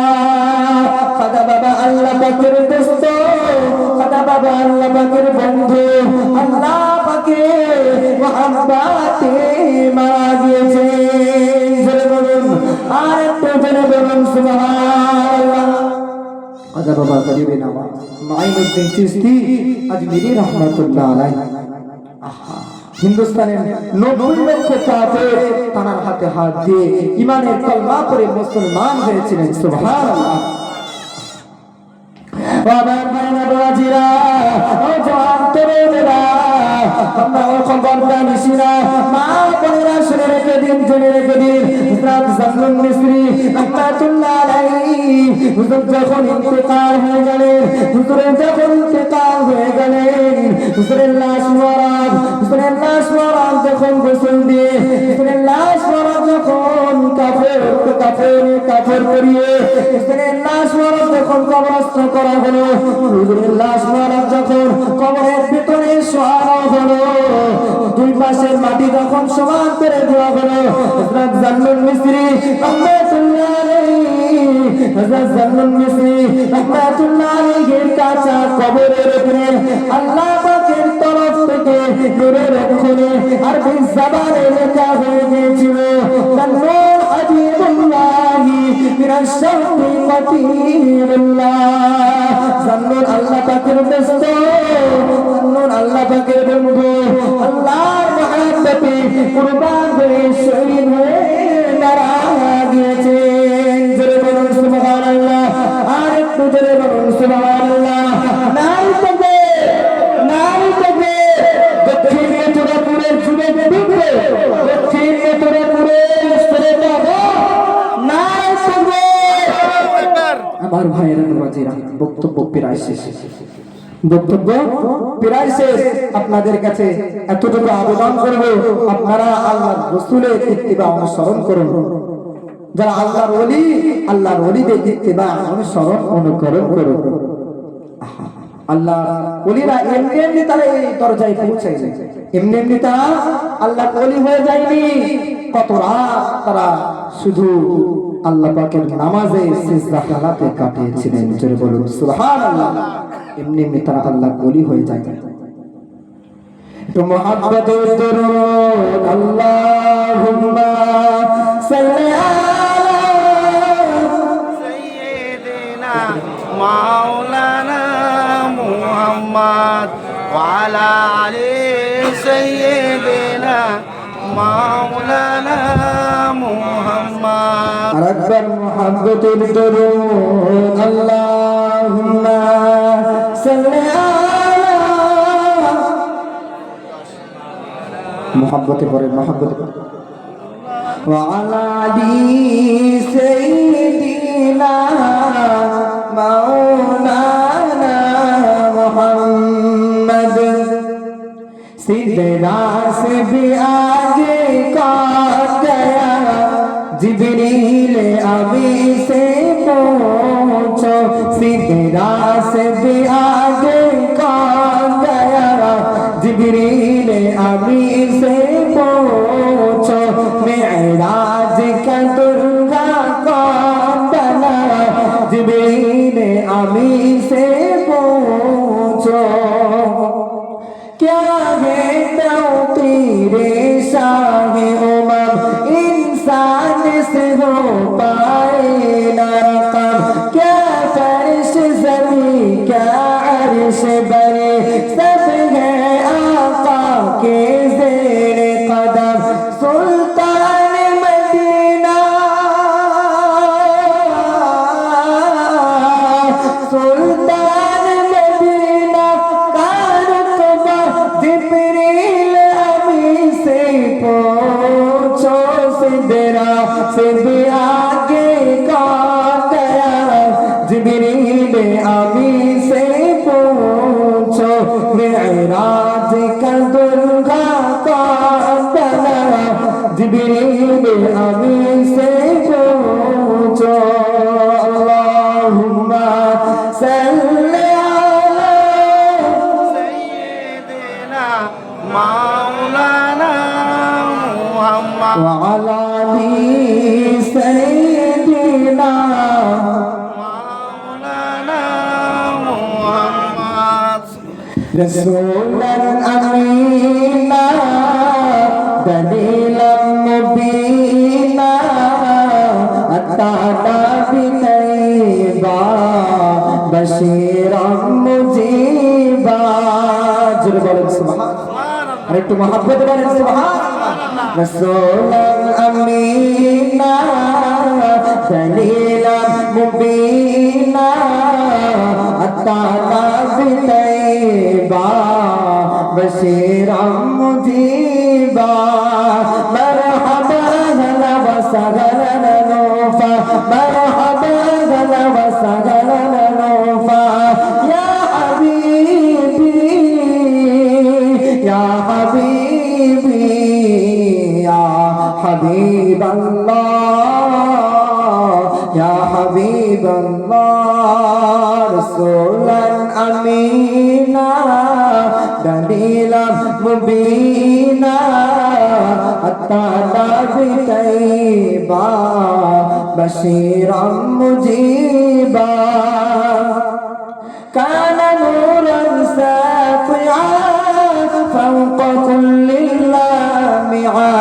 [SPEAKER 2] খাজা বাবা আল্লাহ পাকের দোস্ত, খাজা বাবা আল্লাহ পাকের বন্ধু, আল্লাহ পাকের মহব্বতে মারা গিয়েছে। জোরে বলুন, আর একটু জোরে বলুন সুবহানাল্লাহ। খাজা বাবা গরিবে নওয়াজ মাইনুদ্দিন চিশতি আজমিরি রহমাতুল্লাহ আলাইহি হিন্দুস্তানের 90 লক্ষ কাফের তার হাতে হাত দিয়ে ঈমানের কলমা পড়ে মুসলমান হয়েছিলেন। সুবহানাল্লাহ। আমার ভাইরা বাজিরা, ও জওয়ান তরুণেরা, আমরা ও খবরটা নিশিরা, মা বোনেরা শুনে রেখে দিন, জেনে রেখে দিন, হযরত জান্নুল মিসরি রহমাতুল্লাহ আলাইহি হুজুর যখন ইন্তেকাল হয়ে গেলেন, হুজুরের যখন ইন্তেকাল হয়ে গেলেন, হুজুরের লাশ মোবারক যখন গোসল দিয়ে, হুজুরের লাশ মোবারক যখন কাফন করিয়ে, হুজুরের লাশ মোবারক যখন কবরস্থ করা হলো, হুজুরের লাশ মোবারক যখন কবরের ভিতরে শোয়ানো হলো, দুই পাশের মাটি যখন সমান করে দেওয়া হলো, হযরত জান্নুল মিসরি রহমাতুল্লাহ আলাইহি, হযরত জান্নুল মিসরি রহমাতুল্লাহ আলাইহির কাঁচা কবরের উপরে আল্লাহ পাকের তরফ থেকে নূরের অক্ষরে আরবি জবানে লেখা হয়ে গিয়েছিল, জান্নুল হাবিবুল্লাহি মিনাশ শারকি কতিরুল্লাহ। জান্নুল আল্লাহ পাকের দোস্ত, জান্নুল আল্লাহ পাকের বন্ধু, আল্লাহর মহব্বতে কুরবান হয়ে শহীদ হয়ে মারা গিয়েছেন। জোরে বলুন সুবহানাল্লাহ, আর একটু জোরে বলুন সুবহানাল্লাহ। নাই তবে দক্ষিণ মথুরাপুরের যুবক ডুববে, দক্ষিণ মথুরাপুরের ছেলেটা নাই তবে। আমার ভাইয়েরা বাজিরা, বক্তব্য প্রায় শেষ, আপনাদের কাছে এতটুকু আবেদন করব, আপনারা আল্লাহর রাসূলের ইত্তিবা অনুসরণ করুন। যারা আল্লাহর ওলিদের ইত্তিবা অনুসরণ অনুকরণ করুন। আল্লাহর ওলিরা এমনি তারা এই দরজায় পৌঁছায়নি, এমনি তারা আল্লাহর ওলি হয়ে যায়নি। কত রাত তারা শুধু আল্লাহ পাকের নামাজে সিজদা হালাতে কাটিয়েছিলেন। জোরে বলুন সুবহানাল্লাহ। এমনি এমনি তারা আল্লাহর ওলি হয়ে যায়। তো মুহাব্বতের দরুদ আল্লাহুম্মা সাল্লি আলা
[SPEAKER 3] سيدنا مولانا محمد وعلى آل سيدنا مولانا محمد
[SPEAKER 2] আর একবার মুহাব্বতের দরুদ আল্লাহুম্মা সাল্লি আলা মুহাব্বতে পড়ে মুহাব্বতে وعلى آل سيدنا مولانا محمد सिदरा से भी आगे कौन गया जिब्रील अभी से पूछो सिदरा से भी आगे कौन गया जिब्रील अभी से पूछो मेराज का दुर्गा कौन बना जिब्रील अभी से पूछो क्या है तो तेरे शाहे उमम इंसान से हो पाए ना रकम क्या फर्श ज़मीं क्या अर्श बने सब है आका के ज़ेरे कदम सुल्तान मदीना सुल्तान मदीना का रुतबा जिब्रील अभी से पूछो सिदरा से भी आगे कौन गया जिब्रील अभी से पूछो मेराज का दुर्गा कौन बना जिब्रील अभी से पूछो अल्लाहुम्मा सल्ली अला
[SPEAKER 3] سيدنا مولانا محمد
[SPEAKER 2] وعلى آل سيدنا
[SPEAKER 3] مولانا محمد
[SPEAKER 2] رسولا أمينا دليلا مبينا أتانا بطيبا بشيرا مجيبا جل بارك سبحان আরেকটু মহব্বত করেন সুবহানাল্লাহ রাসূলান আমিনা দলিলান মুবিনা আতানা বিতাইবা বশীরাম মুজিবা মারহাবা আহলা ওয়া সাহলান নূফা মারহাবা আহলা ওয়া সাহলান নূফা ইয়া হাবিবি يا حبيبي يا حبيب الله يا حبيب الله رسولا أمينا دليلا مبينا أتانا بطيبا بشيرا مجيبا كان نورا ساطعا فوق كل اللامعا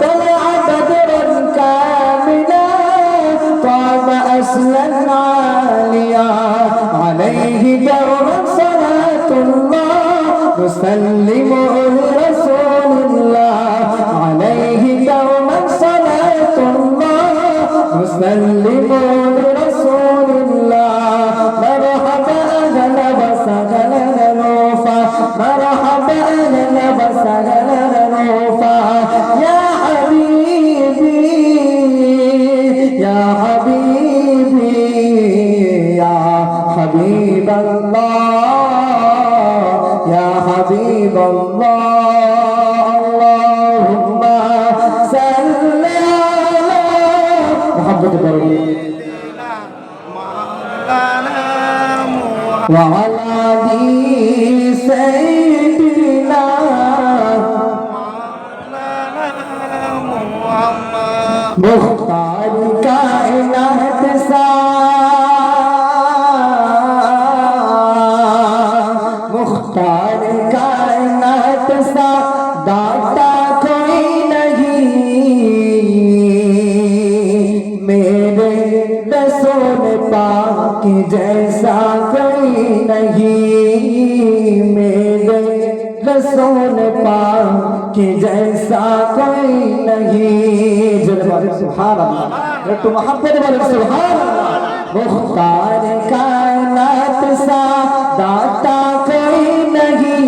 [SPEAKER 2] طلع بدرا كاملا طاب أسلا عاليا عليه دوما صلاة الله نسلم رسول الله عليه دوما صلاة الله نسلم رسول الله مرحبا أهلا وسهلا نوفا مرحبا أهلا وسهلا نوفا يا حبيبي يا حبيبي يا حبيب الله يا حبيب الله اللهم صل على محمد
[SPEAKER 3] سيدنا مولانا محمد
[SPEAKER 2] وعلى آل سيدنا
[SPEAKER 3] مولانا محمد
[SPEAKER 2] مختار کا सा मुख्तार कायनात सा दाता कोई नहीं मेरे रसूल पाक जैसा कोई नहीं मेरे रसूल पाक जैसा कोई नहीं सुभान अल्लाह तो मोहब्बत वाले सुभान अल्लाह मुख्तार कायनात सा दाता कोई नहीं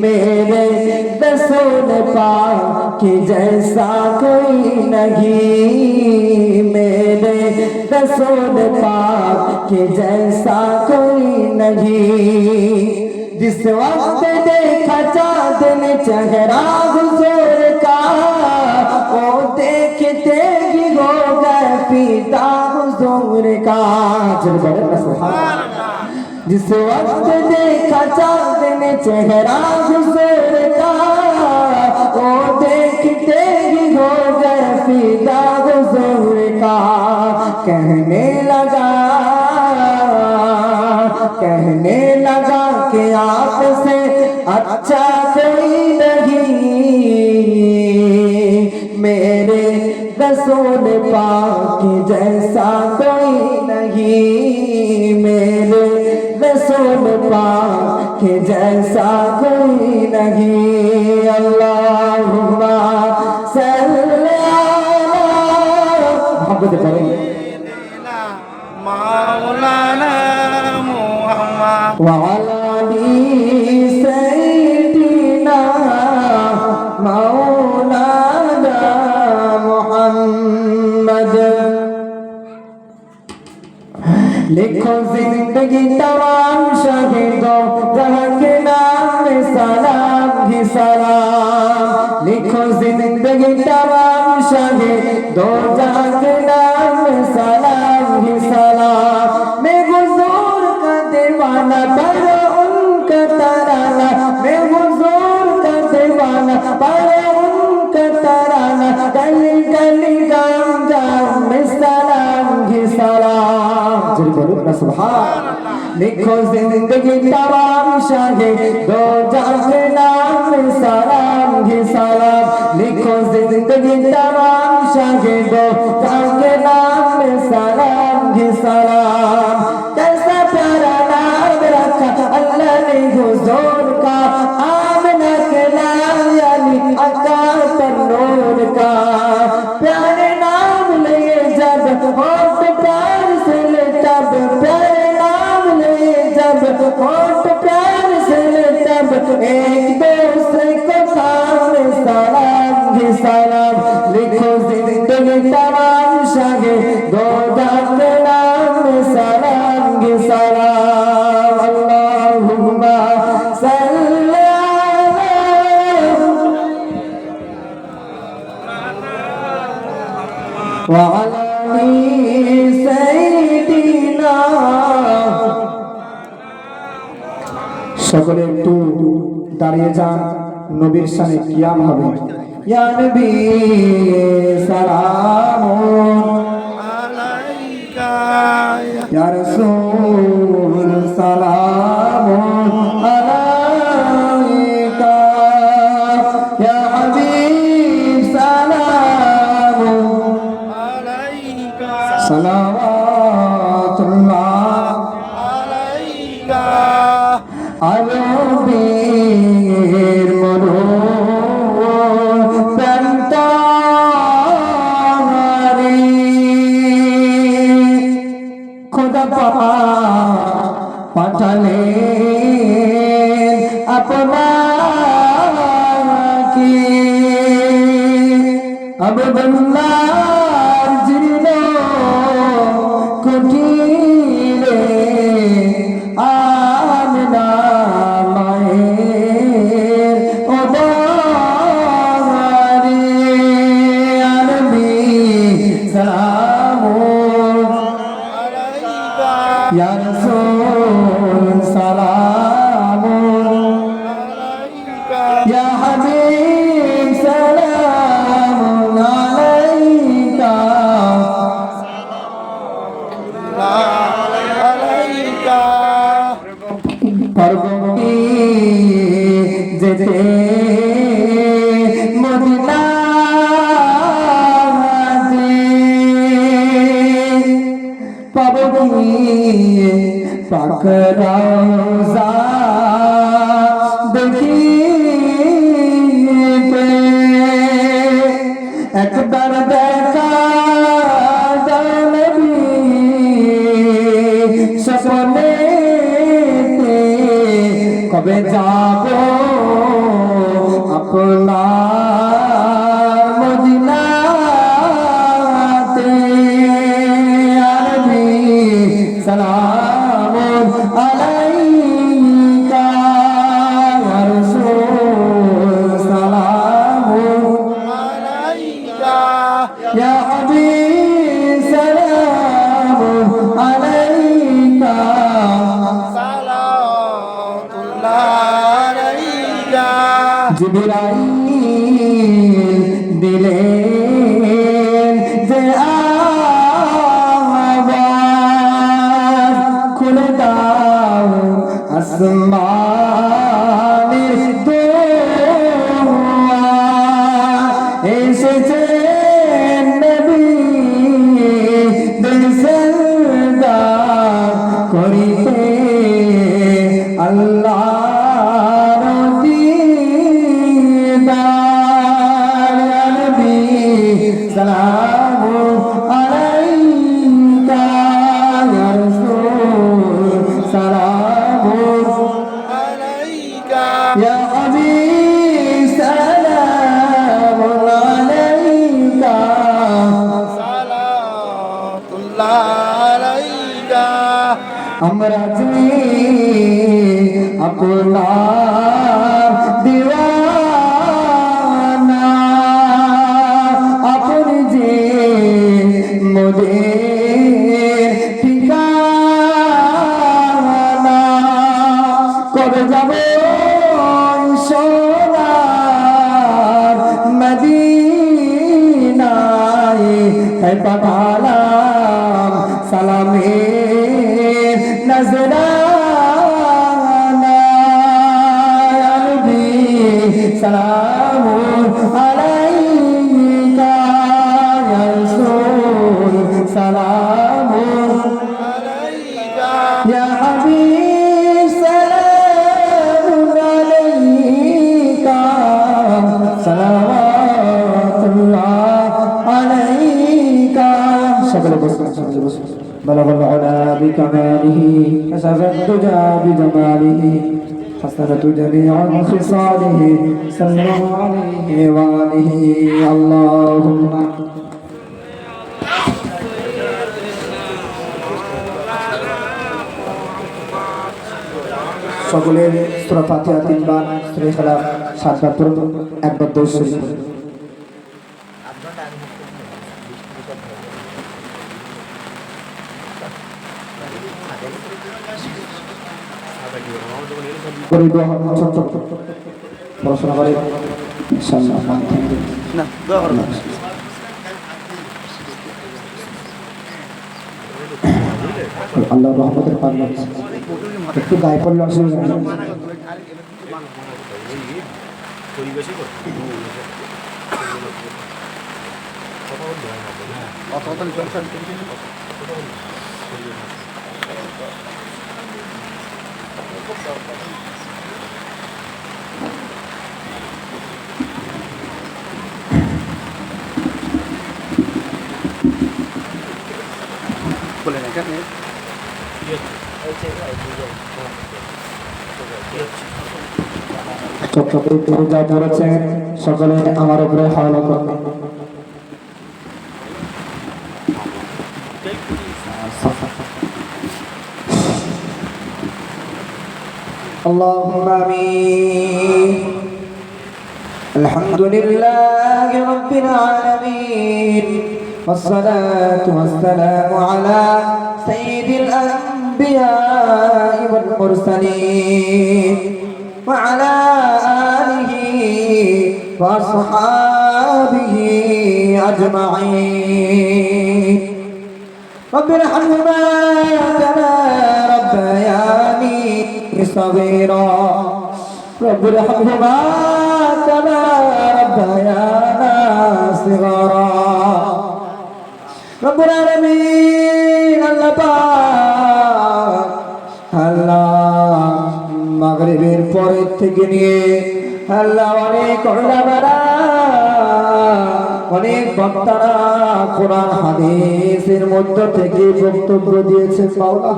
[SPEAKER 2] मेरे रसूल पाक जैसा कोई नहीं मेरे रसूल पाक जैसा कोई नहीं जिस वक्त देखा चाँद ने चेहरा हुजूर का वो देखते ही हो गए पिता हुजूर का जिस वक्त देखा चाँद ने चेहरा हुजूर का वो देखते ही हो गए पिता हुजूर का कहने लगा कि आपसे अच्छा कोई नहीं मेरे रसूल पाक जैसा कोई नहीं मेरे रसूल पाक जैसा कोई नहीं अल्लाहुम्मा सल्ली अला मोहब्बत करें
[SPEAKER 3] मौलाना मुहम्मद
[SPEAKER 2] वअला आलि सय्यिदिना मौलाना मुहम्मद लिखो जिंदगी तमाम शहीदों के नाम में सलाम ही सलाम लिखो जिंदगी तमाम शहीदों के नाम में सलाम ही सलाम मैं हुजूर का दीवाना पर उनका तराना मैं हुजूर का दीवाना पर उनका तराना गली गली गाँव गाँव में सलाम ही सलाम सुभान लिखो जिंदगी तमाम शहीदों के नाम में सलाम ही सलाम लिखो जिंदगी तमाम शहीदों के नाम में सलाम ही सलाम कैसा प्यारा नाम रखा अल्लाह ने हुजूर का आमना के नाम यानी आका पर नूर का प्यारे नाम लिए जब होठ प्यार से ले तब प्यारे नाम लिए जब होठ प्यार से ले तब एक दूसरे को सामने सलाम ही सलाम लिखो जिंदगी तमाम शहीदों के नाम में सलाम ही सलाम अल्लाहुम्मा सल्ली वअला आलि सय्यिदिना সকলে একটু দাঁড়িয়ে যান নবীর শানে কিয়াম হবে ইয়া নবী সালামুন
[SPEAKER 3] আলাইকা
[SPEAKER 2] ইয়া রাসূল সালামুন আলাইকা ইয়া হাবিব সালামুন
[SPEAKER 3] আলাইকা
[SPEAKER 2] সালাওয়াতুল্লাহ
[SPEAKER 3] আলাইকা
[SPEAKER 2] আরবীর মরুন প্রান্তরে খোদা পাঠালেন আপনাকে আবদুল্লাহর জীর্ণ কুটিরে আমিনা মায়ের ওদারে আরবি সালামুন
[SPEAKER 3] আলাইকা
[SPEAKER 2] ইয়া রাসূল সালামুন
[SPEAKER 3] আলাইকা
[SPEAKER 2] ইয়া হাবিব সালামুন আলাইকা যেতে মদিনাতে পাবো কি পাক রওজা দেখিতে একবার দেখা দাও নবী স্বপ্নেতে কবে যাব আপনার মদিনাতে আরবি সালাম আলাইকা ইয়া রাসূল সালাম
[SPEAKER 3] আলাইকা
[SPEAKER 2] ইয়া হাবিব সালাম আলাইকা
[SPEAKER 3] সালাতুল্লাহ আলাইকা
[SPEAKER 2] জিবরাইল দিলেন যে আওয়াজ খুলে দাও আসমানের দোয়ার এসেছে নবী দিল সজদা করিতে আল্লাহর দিদার ইয়া নবী সালাম আলাইকা ইয়া রাসূল সালাম
[SPEAKER 3] আলাইকা
[SPEAKER 2] ইয়া হাবিব সালাম আলাইকা
[SPEAKER 3] সালাতুল্লাহ আলাইকা
[SPEAKER 2] আমরা যে আপনার দিওয়ানা আপনি যে মোদের ঠিকানা কবে যাব সোনার মদিনায় তাই পাঠালাম সালামের নজরানা ইয়া নবী সালাম আলাইকা ইয়া রাসূল সালাম
[SPEAKER 3] আলাইকা
[SPEAKER 2] ইয়া হাবিব সালাম আলাইকা সালাওয়াতুল্লাহ আলাইকা সকলে বসুন সকলে বসুন بلغ العلا بكماله كشف الدجى بجماله حسنت جميع خصاله صلى الله عليه وآله اللهم সকলের সূরা ফাতিহা তিনবার সূরা ইখলাস সাতবার পড়ুন একবার দরুদ শরীফ করে দোয়া হবে ছোট ছোট পড়াশোনা করে ইনশাআল্লাহ
[SPEAKER 3] না দোয়া করো
[SPEAKER 2] আল্লাহর রহমতের পাল্লা একটু গায়ে পড়লে অসুবিধা নেই
[SPEAKER 3] বলে না কেন
[SPEAKER 2] চট্টগ্রামে তিনি যা পড়েছেন সকলে আমার উপরে হাওলা করবেন اللهم آمين الحمد لله رب العالمين والصلاة والسلام على سيد الأنبياء والمرسلين وعلى آله وأصحابه أجمعين رب ارحمهما كما ربياني صغيرا رب ارحمهما كما ربيانا صغارا رب العالمين আল্লাহ পাক আল্লাহ মাগরিবের পরের থেকে নিয়ে আল্লাহ অনেক ওলামারা অনেক বক্তারা কোরআন হাদিসের মধ্য থেকে বক্তব্য দিয়েছে মাওলা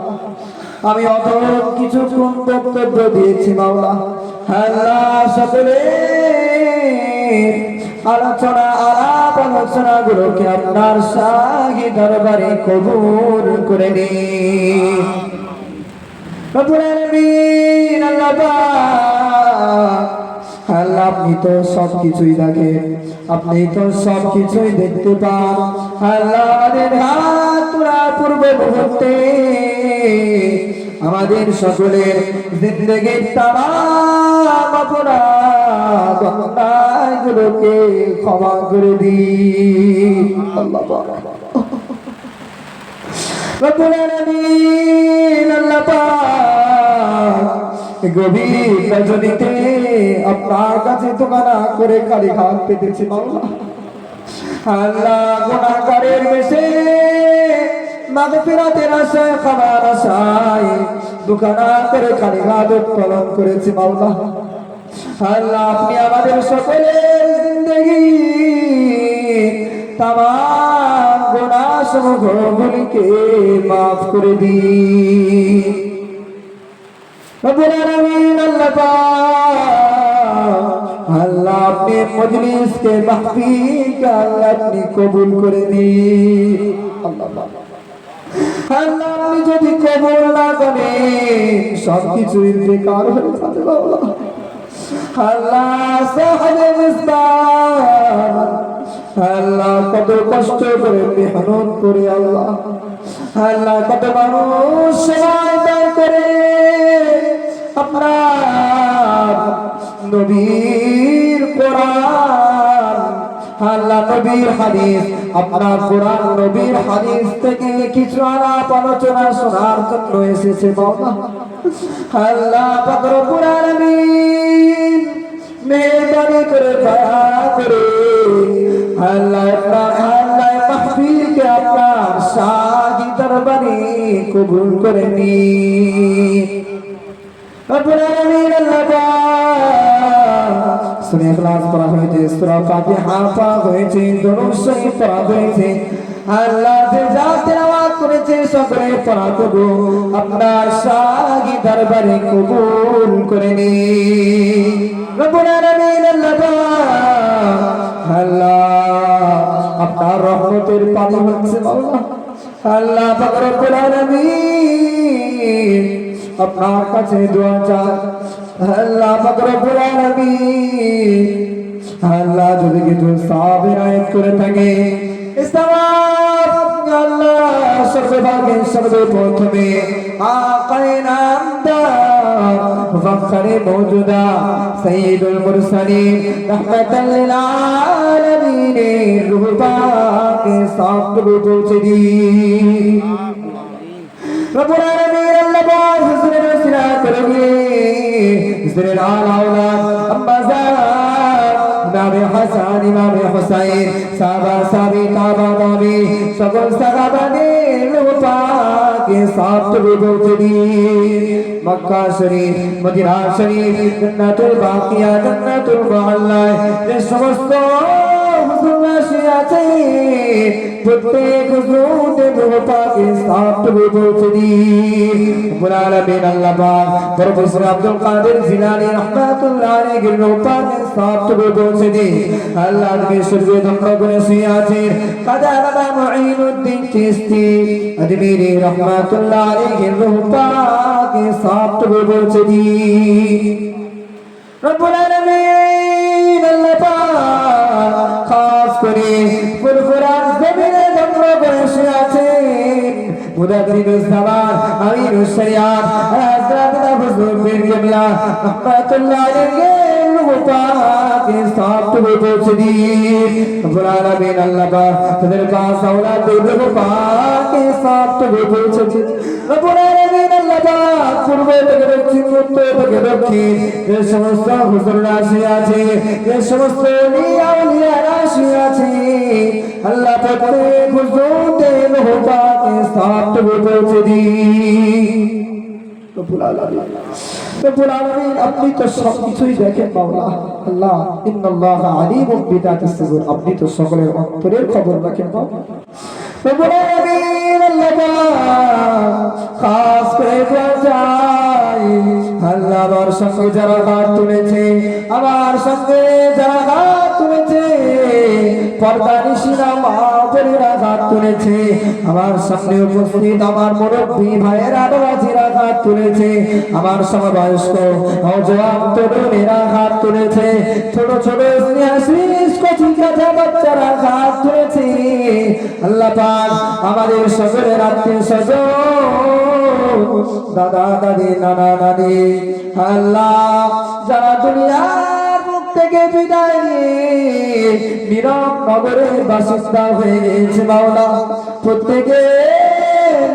[SPEAKER 2] আমি অত কিছুক্ষণ বক্তব্য দিয়েছি মাওলা আল্লাহ সকলে আলোচনা গুলোকে আপনার শাহী দরবারে কবুল করে নিন রব্বুল আলামিন আল্লাহ পাক আল্লাহ আপনি তো সব কিছুই দেখেন আপনি তো সব কিছুই দেখতে পান আল্লাহ আমাদের হাত তোলার পূর্ব মুহূর্তে আমাদের সকলের জিন্দেগির তামাম অপরাধ অন্যায়গুলোকে ক্ষমা করে দিন আল্লাহ পাক রব্বুল আলামিন আল্লাহ পাক গভীর রজনীতে আপনার কাছে দোকানা করে খালি হাত পেতেছি মাওলা আল্লাহ গুনাহগারের বেশে মাগফিরাতের আশায় ক্ষমার আশায় দোকানা করে খালি হাত উত্তোলন করেছি মাওলা আল্লাহ আপনি আমাদের সকলের জিন্দেগি তামাম গুনাহ সমূহগুলিকে মাফ করে দিন রব্বুল আলামিন আল্লাহ পাক আল্লাহ আপনি মজলিস के महफिल का अल्लाह अपनी कबूल করে নিন আল্লাহ পাক আল্লাহ আপনি যদি কবুল না করেন সব কিছুই বেকার হয়ে যাবে আল্লাহ আল্লাহ সাহেব মিসবাহ আল্লাহ কত কষ্ট করে মেহনত করে আল্লাহ আল্লাহ কত মানুষ সময় ব্যয় করে আপনার নবীর কোরআন আল্লাহ নবীর হাদিস আপনার কোরআন নবীর হাদিস থেকে কিছু আলাপ আলোচনা শোনার জন্য এসেছে মাওলা আল্লাহ পাক রব্বুল আলামিন মেহেরবানি করে দয়া করে আল্লাহ আল্লাহ মাহফিলকে আপনার শাহী দরবারে কবুল করে নিন রব্বুল আলামিন আল্লাহ পাক সূরা ইখলাস পড়া হয়েছে সূরা ফাতিহা পড়া হয়েছে দরুদ শরীফ পড়া হয়েছে আল্লাহ যে যা তেলাওয়াত করেছে সকলে পড়া করো আপনার শাহী দরবারে কবুল করে নিন রব্বুল আলামিন আল্লাহ পাক আল্লাহ আপনার রহমতের পানি হচ্ছে মাওলা আল্লাহ পাক রব্বুল আলামিন আপনার কাছে দোয়া চাই আল্লাহ পাক রব্বুল আলামিন আল্লাহ যদি কিছু সওয়াব ইনায়াত করে থাকে ইসলাম আল্লাহ সর্বভাগে সর্বপ্রথমে আকায়ে নামদার ফখরে মওজুদা সাইয়্যিদুল মুরসালিন রাহমাতাল লিল আলামিন রূহ পাকে সাতটুকু পৌঁছে দিন রব্বুল আলামিন আল্লাহ পাক হুজুরের ওসিলা করে হুজুরের আলা আওলাদ আম্মাজান ইমামে হাসান ইমামে হুসাইন সাহাবা সাহাবী তাবা তাবী সকল সাহাবাদের রূহ পাকে সাতটুকু পৌঁছে দিন মক্কা শরীফ মদিনা শরীফ জান্নাতুল বাকিয়া জান্নাতুল মুআল্লা এই সমস্ত হুজুরাশি আছে প্রত্যেক হুজুরের রূহ পাকে সাতটুকু পৌঁছে দিন রব্বুল আলামিন আল্লাহ পাক প্রফেসর আব্দুল কাদের জিলানী রাহমাতুল্লাহ আলাইহির রূহ পাকে সাতটুকু পৌঁছে দিন আল্লাহ কে সূর্য ধন্য করে শুয়ে আছেন কাজা বাবা মুঈনুদ্দিন চিশতি আজমিরি রাহমাতুল্লাহ আলাইহির রূহ পাকে সাতটুকু পৌঁছে দিন রব্বুল আলামিন আল্লাহ পাক খাস করে ফুরফুরার জমিনে জন্ম করে শুয়ে আছেন মুদাদ্দিরুস জামান আমিরুশ শরিয়াত হযরত হুজুর পীর কিবলা রাহমাতুল্লাহ আলাইহির রূহ পাকে সাতটুকু পৌঁছে দিন রব্বুল আলামিন আল্লাহ পাক তাদের পাক আওলাদের রূহ পাকে সাতটুকু পৌঁছে দিন রব্বুল আলামিন আল্লাহ পাক পূর্ব থেকে দক্ষিণ উত্তর থেকে দক্ষিণ যে সমস্ত হুজুররা আসিয়াছে, যে সমস্ত আউলিয়ারা আসিয়াছে, আল্লাহ প্রত্যেক হুজুরদের রূহ পাকে সাতটুকু পৌঁছে দিন। রব্বুল আলামিন আপনি তো সবকিছুই দেখেন মাওলা। আল্লাহ ইন্নাল্লাহা আলিমুম বিদাতিস সুদূর, আপনি তো সকলের অন্তরের খবর রাখেন মাওলা। রব্বুল আলামিন আল্লাহ খাস করে দোয়া চাই, আল্লাহ আমার সঙ্গে যারা হাত তুলেছে, আমার সঙ্গে যারা হাত তুলেছে, পর্দানিশিরা মা বোনেরা হাত তুলেছে, আমার সামনে উপস্থিত আমার মুরব্বী ভাইয়েরা বাবাজিরা হাত তুলেছে, আমার সমবয়স্ক নওজোয়ান তরুণেরা হাত তুলেছে, ছোট ছোট স্নেহাশিস কচি কাঁচা বাচ্চারা হাত তুলেছে। আল্লাহ পাক আমাদের সকলের আত্মীয় স্বজন, দাদা দাদি নানা নানি, আল্লাহ যারা দুনিয়ার মুখ থেকে বিদায় নিয়ে নীরব নগরের বাসিন্দা হয়ে গেছে মাওলা, প্রত্যেকে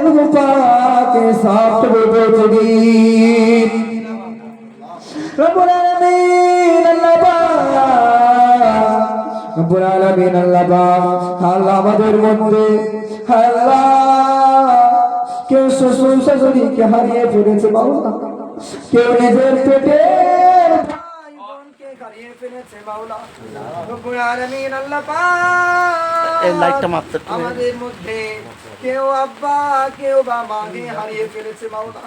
[SPEAKER 2] রূহ পাকে সাতটুকু পৌঁছে দিন। রব্বুল আলামিন আল্লাহ পাক, রব্বুল আলামিন আল্লাহ পাক, আল্লাহ আমাদের মধ্যে আল্লাহ কেউ শ্বশুর শাশুড়িকে হারিয়ে ফেলেছে মাওলা, কেউ নিজের পেটের ভাই বোনকে হারিয়ে ফেলেছে মাওলা। রব্বুল আলামিন আল্লাহ পাক,
[SPEAKER 3] এই লাইটটা মারতে
[SPEAKER 2] আমাদের মধ্যে কেউ আব্বা কেউ বা মাকে হারিয়ে ফেলেছে মাওলা।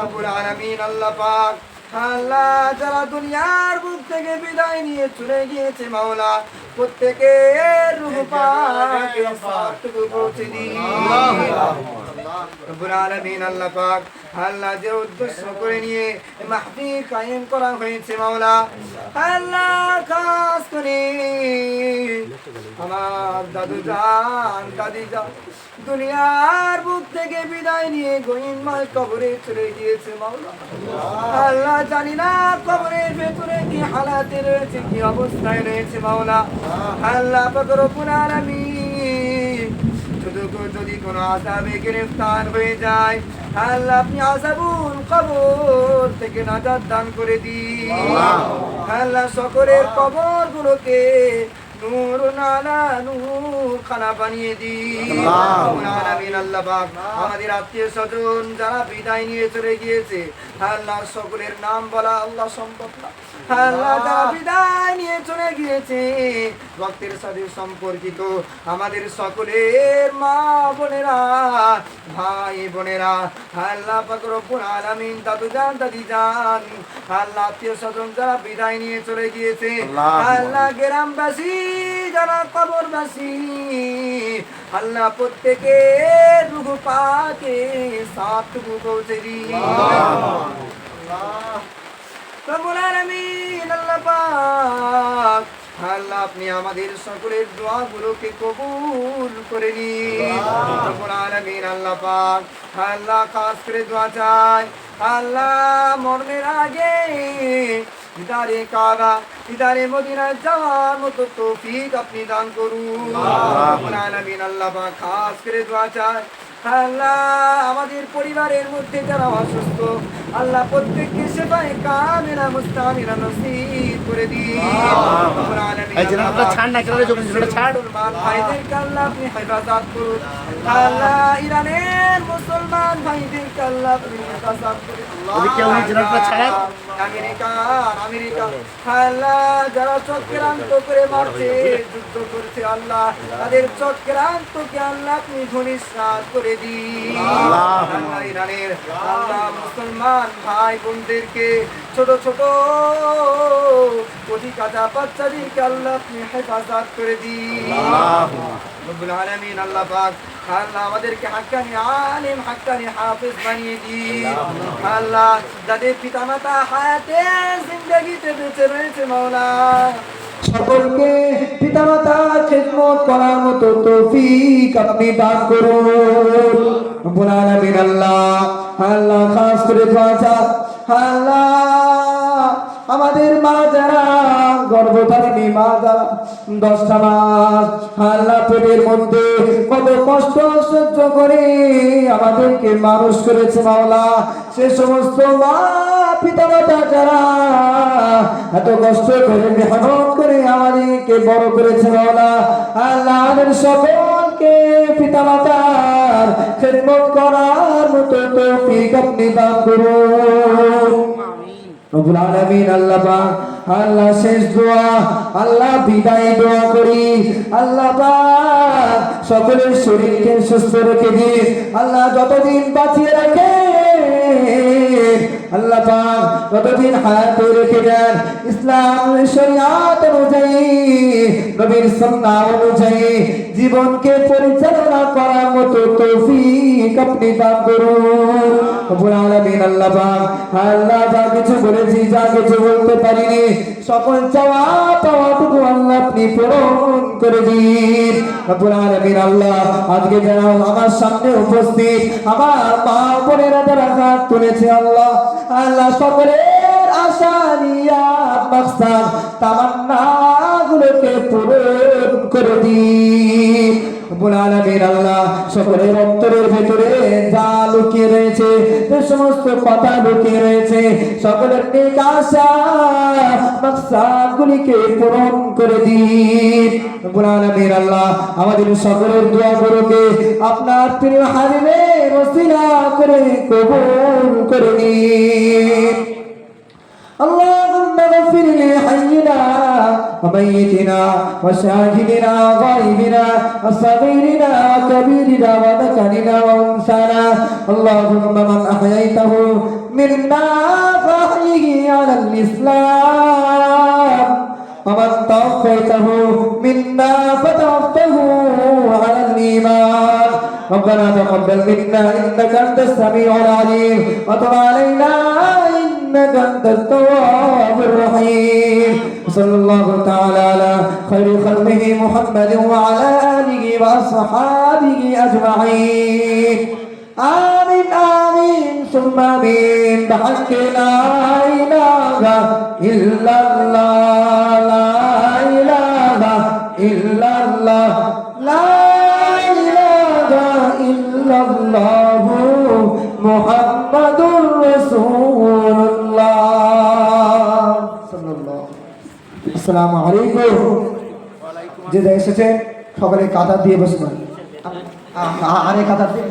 [SPEAKER 2] রব্বুল আলামিন আল্লাহ পাক, আল্লাহ যারা দুনিয়ার বুক থেকে বিদায় নিয়ে চলে গিয়েছে মাওলা, প্রত্যেকের রূহ পাকে সাতটুকু পৌঁছে দিন। রব্বুল আলামিন আল্লাহ পাক, আল্লাহ যে উদ্দেশ্য করে নিয়ে মাহফিল কায়েম করা হয়েছে মাওলা, আল্লাহ খাস করে আমার দাদু জান দাদি জান দুনিয়ার বুক থেকে বিদায় নিয়ে গহীনময় কবরে চলে গিয়েছে মাওলা। আল্লাহ জানি না কবরের ভেতরে কি হালাতে রয়েছে, কি অবস্থায় রয়েছে মাওলা। আল্লাহ পাক রব্বুল আলামিন যদি কোনো আযাবে গ্রেফতার হয়ে যায়, আল্লাহ আপনি আযাবুল কবর থেকে নাজাত দান করে দিন। আল্লাহ সকলের কবরগুলোকে নূরুন আলা নূর খানা বানিয়ে দিন। আলামিন আল্লাহ পাক আমাদের আত্মীয় স্বজন যারা বিদায় নিয়ে চলে গিয়েছে, আল্লাহ সকলের নাম বলা আল্লাহ সম্ভব না। আল্লাহ যারা বিদায় নিয়ে চলে গিয়েছে ভক্তের সাথে সম্পর্কিত আমাদের সকলের মা বোনেরা ভাই বোনেরা, আল্লাহ পাক রব্বুল আলামিন দাদু জান দাদি জান, আল্লাহ আত্মীয় স্বজন যারা বিদায় নিয়ে চলে গিয়েছে, আল্লাহ গ্রামবাসী যারা কবরবাসী, আল্লাহ প্রত্যেকের রূহ পাকে সাতটুকু পৌঁছে দিন। রব্বুল আলামিন আল্লাহ পাক, আল্লাহ আপনি আমাদের সকলের দোয়াগুলোকে কবুল করে নিন। রব্বুল আলামিন আল্লাহ পাক, আল্লাহ খাস করে দোয়া চাই, আল্লাহ মরণের আগে দিদারে কাবা দিদারে মদিনা যাওয়ার মতো তৌফিক আপনি দান করুন। রব্বুল আলামিন আল্লাহ পাক খাস করে দোয়া চাই, আল্লাহ আমাদের পরিবারের মধ্যে যারা অসুস্থ, আল্লাহ প্রত্যেককে সেবায় কামিলা মুস্তামিলা নসিব করে দিন। রব্বুল আলামিন
[SPEAKER 3] এই জিনাটা ছাড় না, কেন যখন জিনাটা ছাড়
[SPEAKER 2] মুসলমান ভাইদেরকে আল্লাহ আপনি হেফাজত করুন। আল্লাহ ইরানের মুসলমান ভাইদেরকে আল্লাহ আপনি হেফাজত করুন।
[SPEAKER 3] ওদিকে ওই জিনাটা ছাড়।
[SPEAKER 2] আমেরিকা আল্লাহ যারা চক্রান্ত করে মারছে যুদ্ধ করছে, আল্লাহ তাদের চক্রান্তকে আল্লাহ আপনি ধূলিসাৎ করে দিন। আল্লাহ ইরানের আল্লাহ মুসলমান ভাই বোনদেরকে ছোট ছোট অতি কাঁচা বাচ্চাদেরকে আল্লাহ আপনি হেফাজত করে দিন। রব্বুল আলামিন আল্লাহ পাক, আল্লাহ আমাদেরকে হাক্কানি আলিম হাক্কানি হাফেজ বানিয়ে দিন। আল্লাহ যাদের পিতামাতা হায়াতে জিন্দেগিতে বেঁচে রয়েছে মাওলা, সকলকে পিতামাতার খিদমত করার মতো তৌফিক আপনি দান করুন। রব্বুল আলামিন আল্লাহ, আল্লাহ খাস করে দোয়া চাই, আল্লাহ আমাদের মা যারা গর্ভধারিণী মা যারা 10টা মাস আল্লাহ পেটের মধ্যে কত কষ্ট সহ্য করে আমাদেরকে মানুষ করেছে মাওলা, সে সমস্ত মা পিতামাতা যারা এত কষ্ট করে মেহনত করে আমাদেরকে বড় করেছে মাওলা, আল্লাহ আমাদের সকলকে পিতামাতার খেদমত করার মতো তৌফিক আপনি দান করুন রব্বুল আলামিন। আল্লাহ পাক, আল্লাহ শেষ দোয়া, আল্লাহ বিদায় দোয়া করি, আল্লাহ পাক সকলের শরীরকে সুস্থ রেখে দিন, আল্লাহ যতদিন বাঁচিয়ে রাখে আল্লাহ পাক ততদিন হায়াতে রেখে দেন, ইসলাম শরিয়াত অনুযায়ী নবীর সুন্নাহ অনুযায়ী জীবনকে পরিচালনা করার মতো তৌফিক আপনি দান করুন রব্বুল আলামিন। আল্লাহ পাক, আল্লাহ যা কিছু বলেছি, যা কিছু বলতে পারিনি, সকল চাওয়া পাওয়াটুকু আল্লাহ আপনি পূরণ করে দিন রব্বুল আলামিন। আল্লাহ আজকে যারা আমার সামনে উপস্থিত আমার মা বোনেরা যারা হাত তুলেছে আল্লাহ, আল্লাহ সকলের আশা নিয়াত মাকসাদ তামান্না গুলোকে পূরণ করে দিন রব্বুল আলামিন। আল্লাহ সকলের অন্তরের ভেতরে যা লুকিয়ে রয়েছে, যে সমস্ত কথা লুকিয়ে রয়েছে, সকলের নেক আশা মাকসাদ গুলিকে পূরণ করে দিন রব্বুল আলামিন। আল্লাহ আমাদের সকলের দোয়াগুলোকে আপনার প্রিয় হাবিবের ওসিলা করে কবুল করে নিন। اللهم اغفر لحينا وميتنا وشاهدنا وغائبنا وصغيرنا وكبيرنا وذكرنا وانثانا، اللهم من احييته منا فاحيه على الاسلام، ومن توفيته منا فتوفه على الايمان، ربنا تقبل منا انك انت السميع العليم وتب علينا إنك أنت التواب الرحيم، صلى الله تعالى على خير خلقه محمد وعلى آله وأصحابه أجمعين، آمين آمين ثم آمين، بحق لا إله إلا الله، لا إله إلا الله، لا إله إلا الله محمد رسول الله صلى الله عليه وسلم। আসসালামু আলাইকুম। যে এসেছে সকলে কাতার দিয়ে বসবেন, আরে কাতার দিয়ে